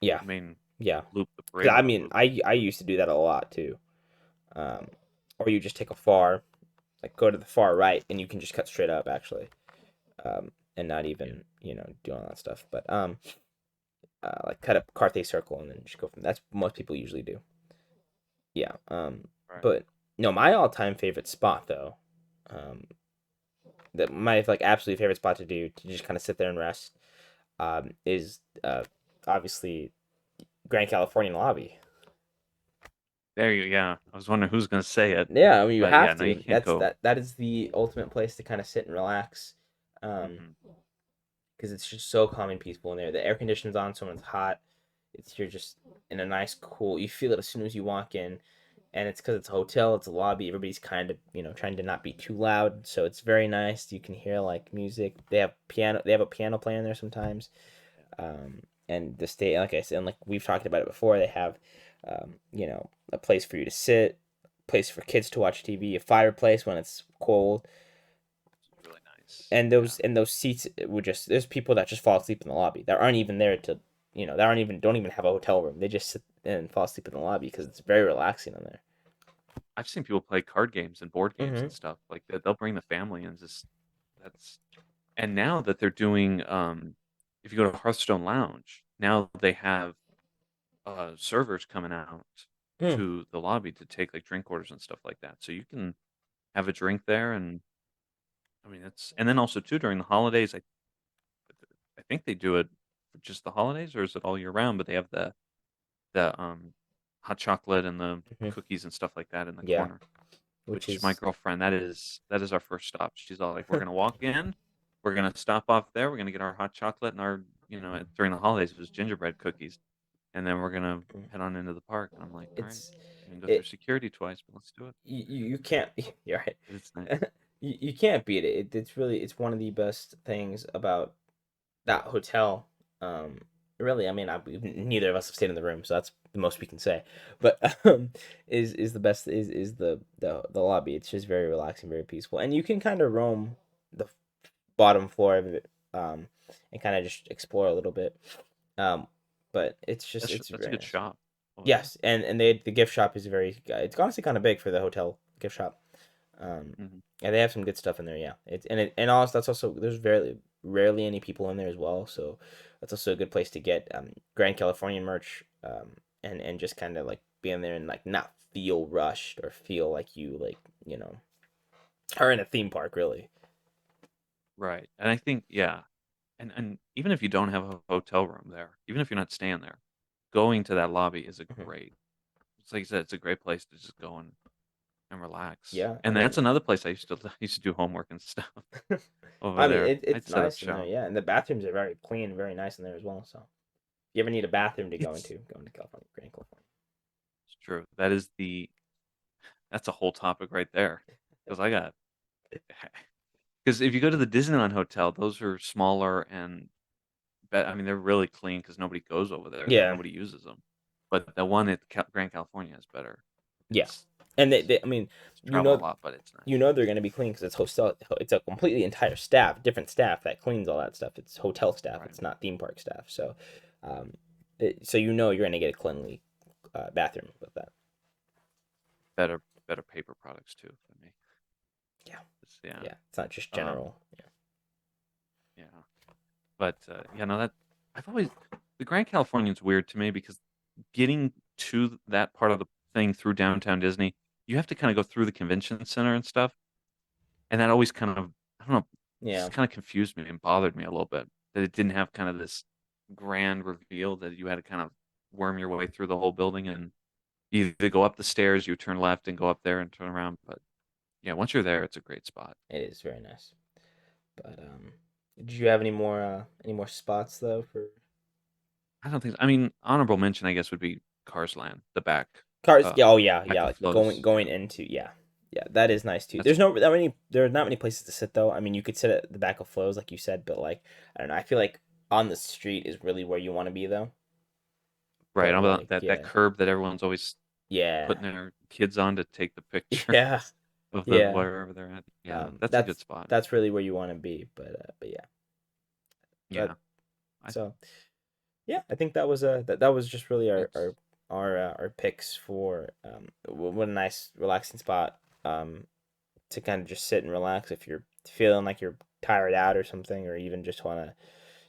yeah, the main yeah. loop, the 'Cause parade I route mean, loop. I used to do that a lot too. Um, or you just take a far, like, go to the far right, and you can just cut straight up, actually, and not Yeah, even, do all that stuff. But like, cut up Carthay Circle and then just go from. That's what most people usually do. Yeah. right. But no, my all-time favorite spot though, um, that my like absolute favorite spot to do, to just kind of sit there and rest, is obviously Grand Californian Lobby. There you. Yeah, I was wondering who's gonna say it, Yeah, I mean, you but yeah, have no, you to. can't go. That is the ultimate place to kind of sit and relax, um, Hmm. because it's just so calm and peaceful in there. The air conditioning's on, so when it's hot, you're just in a nice cool. You feel it as soon as you walk in, and it's because it's a hotel, it's a lobby. Everybody's kind of, trying to not be too loud, so it's very nice. You can hear like music. They have a piano playing there sometimes. And the state, like I said, and like we've talked about it before, they have, a place for you to sit, place for kids to watch TV, a fireplace when it's cold, It's really nice. and Yeah, those seats would just there's people that just fall asleep in the lobby that aren't even there to, that aren't even don't even have a hotel room. They just sit and fall asleep in the lobby because it's very relaxing in there. I've seen people play card games and board games Mm-hmm. and stuff like that. They'll bring the family and just that's and now that they're doing if you go to Hearthstone Lounge, now they have servers coming out Mm. to the lobby to take like drink orders and stuff like that. So you can have a drink there and I mean it's and then also too during the holidays I think they do it for just the holidays or is it all year round, but they have the hot chocolate and the Hmm. cookies and stuff like that in the Yeah, corner. which Which my is girlfriend, that is our first stop. She's all like, "We're gonna walk in, we're gonna stop off there, we're gonna get our hot chocolate and our, you know, during the holidays it was gingerbread cookies, and then we're gonna head on into the park." And I'm like, "All right, it's we're gonna go through it security twice, but let's do it." you can't. You're right. It's nice. You can't beat it. It's one of the best things about that hotel. Um, really, I mean, neither of us have stayed in the room, so that's the most we can say. But is the best is the lobby. It's just very relaxing, very peaceful, and you can kind of roam the bottom floor of it and kind of just explore a little bit. Um, but it's That's a very good nice. shop over there. Yes, and the gift shop is very. It's honestly kind of big for the hotel gift shop. Hmm. And they have some good stuff in there. Yeah, and also that's also there's very rarely any people in there as well. So that's also a good place to get Grand Californian merch. And just kind of like be in there and like not feel rushed or feel like you like are in a theme park really. Right. And I think, yeah. And even if you don't have a hotel room there, even if you're not staying there, going to that lobby is a Mhm. great, it's like you said, it's a great place to just go and relax. Yeah, I And that's mean, another place I used to do homework and stuff over I mean there. it's I'd set up nice in there. shop. Yeah, and the bathrooms are very clean, very nice in there as well. So if you ever need a bathroom to go It's into, go into California, Grand California. it's true. That's a whole topic right there. Because I got because if you go to the Disneyland hotel, those are smaller and I mean they're really clean because nobody goes over there. Yeah, Nobody uses them. But the one at Grand California is better. yeah, It's and I mean, it's you travel a know, lot, but it's you nice. know they're gonna be clean because it's hotel. It's a completely entire staff, different staff that cleans all that stuff. It's hotel staff. Right. It's not theme park staff. So, so you're gonna get a cleanly bathroom with that. Better paper products too for me. Yeah, Yeah. yeah. It's not just Um. general. Yeah. Yeah. But yeah, no, that I've always the Grand Californian's weird to me because getting to that part of the thing through downtown Disney, you have to kind of go through the convention center and stuff, and that always kind of I don't know, Yeah. just kind of confused me and bothered me a little bit that it didn't have kind of this grand reveal that you had to kind of worm your way through the whole building and you either go up the stairs, you turn left and go up there and turn around. But yeah, once you're there, it's a great spot. It is very nice. But did you have any more spots though for I don't think. I mean, honorable mention, I guess, would be Cars Land, the cars? Yeah. Oh yeah, back yeah. of Like flows. going Yeah, into yeah. Yeah, that is nice too. that's There are not many places to sit though. I mean, you could sit at the back of flows like you said, but like I don't know. I feel like on the street is really where you want to be though. right. But I'm about like that curb that everyone's always yeah, putting their kids on to take the picture yeah, of the yeah. wherever they're at. Yeah, that's a That's good spot. really where you want to be. But yeah. But Yeah, I so yeah, I think that was that was just really that's our picks for what a nice relaxing spot to kind of just sit and relax if you're feeling like you're tired out or something, or even just want to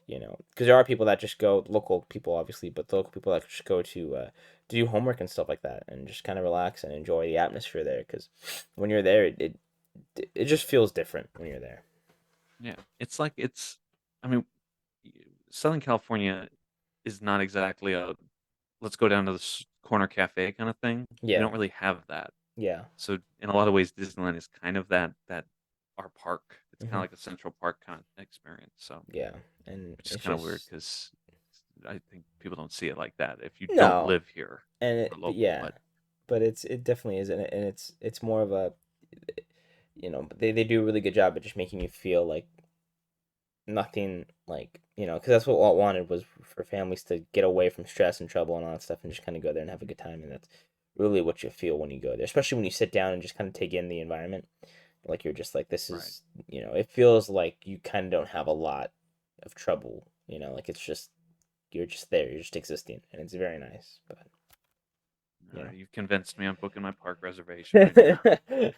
because there are people that just go, local people obviously, but the local people that just go to do homework and stuff like that and just kind of relax and enjoy the atmosphere there because when you're there it just feels different when you're there. yeah. It's like I mean, Southern California is not exactly a let's go down to the corner cafe kind of thing. We Yeah, don't really have that. yeah. So in a lot of ways, Disneyland is kind of that our park. It's kind of Hmm. like a Central Park kind of experience. So Yeah, and which is it's kind of weird just because I think people don't see it like that if you don't no, live here and or but local. yeah, But but it definitely is, and it's more of a they do a really good job at just making you feel like nothing like because that's what Walt wanted was for families to get away from stress and trouble and all that stuff and just kind of go there and have a good time, and that's really what you feel when you go there, especially when you sit down and just kind of take in the environment. Like you're just like this right, is it feels like you kind of don't have a lot of trouble, like it's just you're just there, you're just existing, and it's very nice. But all you right, you've convinced me. I'm booking my park reservation right now. know.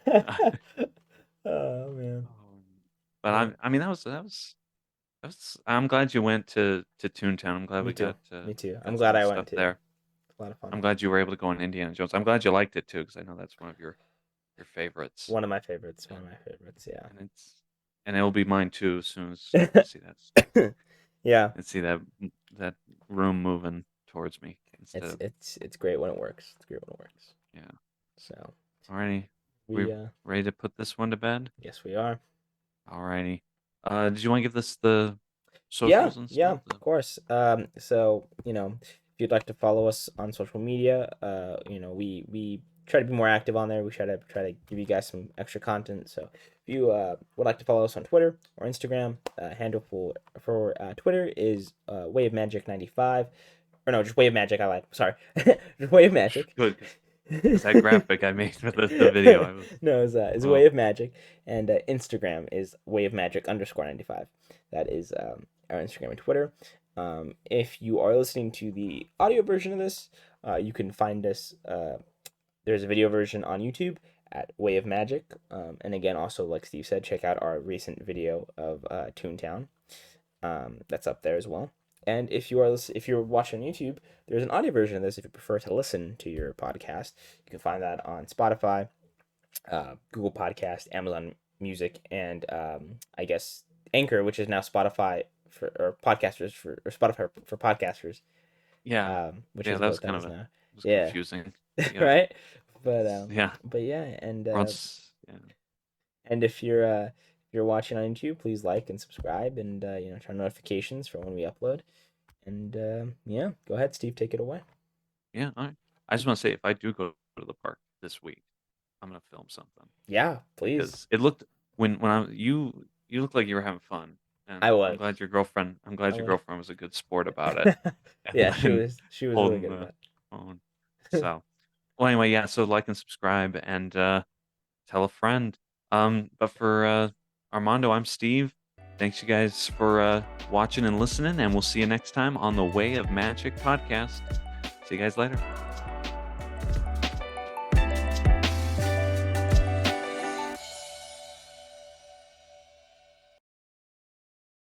Oh man. Um, but Yeah. I mean, that was. I'm glad you went to Toontown. I'm glad Me we too. Me too. I'm got some glad good I stuff went too. there. It's a lot of fun. I'm glad you were able to go on Indiana Jones. I'm glad you liked it too, because I know that's one of your favorites. One of my favorites. One of And my favorites. Yeah. and and it'll be mine too as soon as I see Yeah. that room moving towards me instead of It's great when it works. It's great when it works. yeah. So Alrighty, we we ready to put this one to bed? yes we are. Alrighty. Did you want to give this the Yeah, socials and yeah, stuff? of course. So if you'd like to follow us on social media, we try to be more active on there. We try to give you guys some extra content. So if you would like to follow us on Twitter or Instagram, handle for Twitter is Wave Magic 95, or no, just Wave Magic. I lied. Sorry, just Wave Magic. Good, because that graphic I made for the video, No, it's oh Wave Magic, and Instagram is Wave Magic _95. That is our Instagram and Twitter. If you are listening to the audio version of this, you can find us. There's a video version on YouTube at Way of Magic. And again, also, like Steve said, check out our recent video of Toontown. That's up there as well. And if you're watching on YouTube, there's an audio version of this if you prefer to listen to your podcast. You can find that on Spotify, Google Podcast, Amazon Music, and I guess Anchor, which is now Spotify for podcasters or Spotify for podcasters. Yeah. Which Yeah, is that was what that kind is of now. it was Yeah. confusing. Yeah. Right? But Yeah. and Once, yeah. and if you're watching on YouTube, please like and subscribe, and turn notifications for when we upload. And yeah, go ahead, Steve, take it away. Yeah, all right. I just want to say, if I do go to the park this week, I'm gonna film something Yeah, please. because it looked you looked like you were having fun, and I was. I'm glad your girlfriend was. was a good sport about it. Yeah, she and was really holding good the about phone. So, well, anyway, yeah. So like and subscribe and tell a friend. But for Armando, I'm Steve. Thanks you guys for watching and listening, and we'll see you next time on the Way of Magic podcast. See you guys later.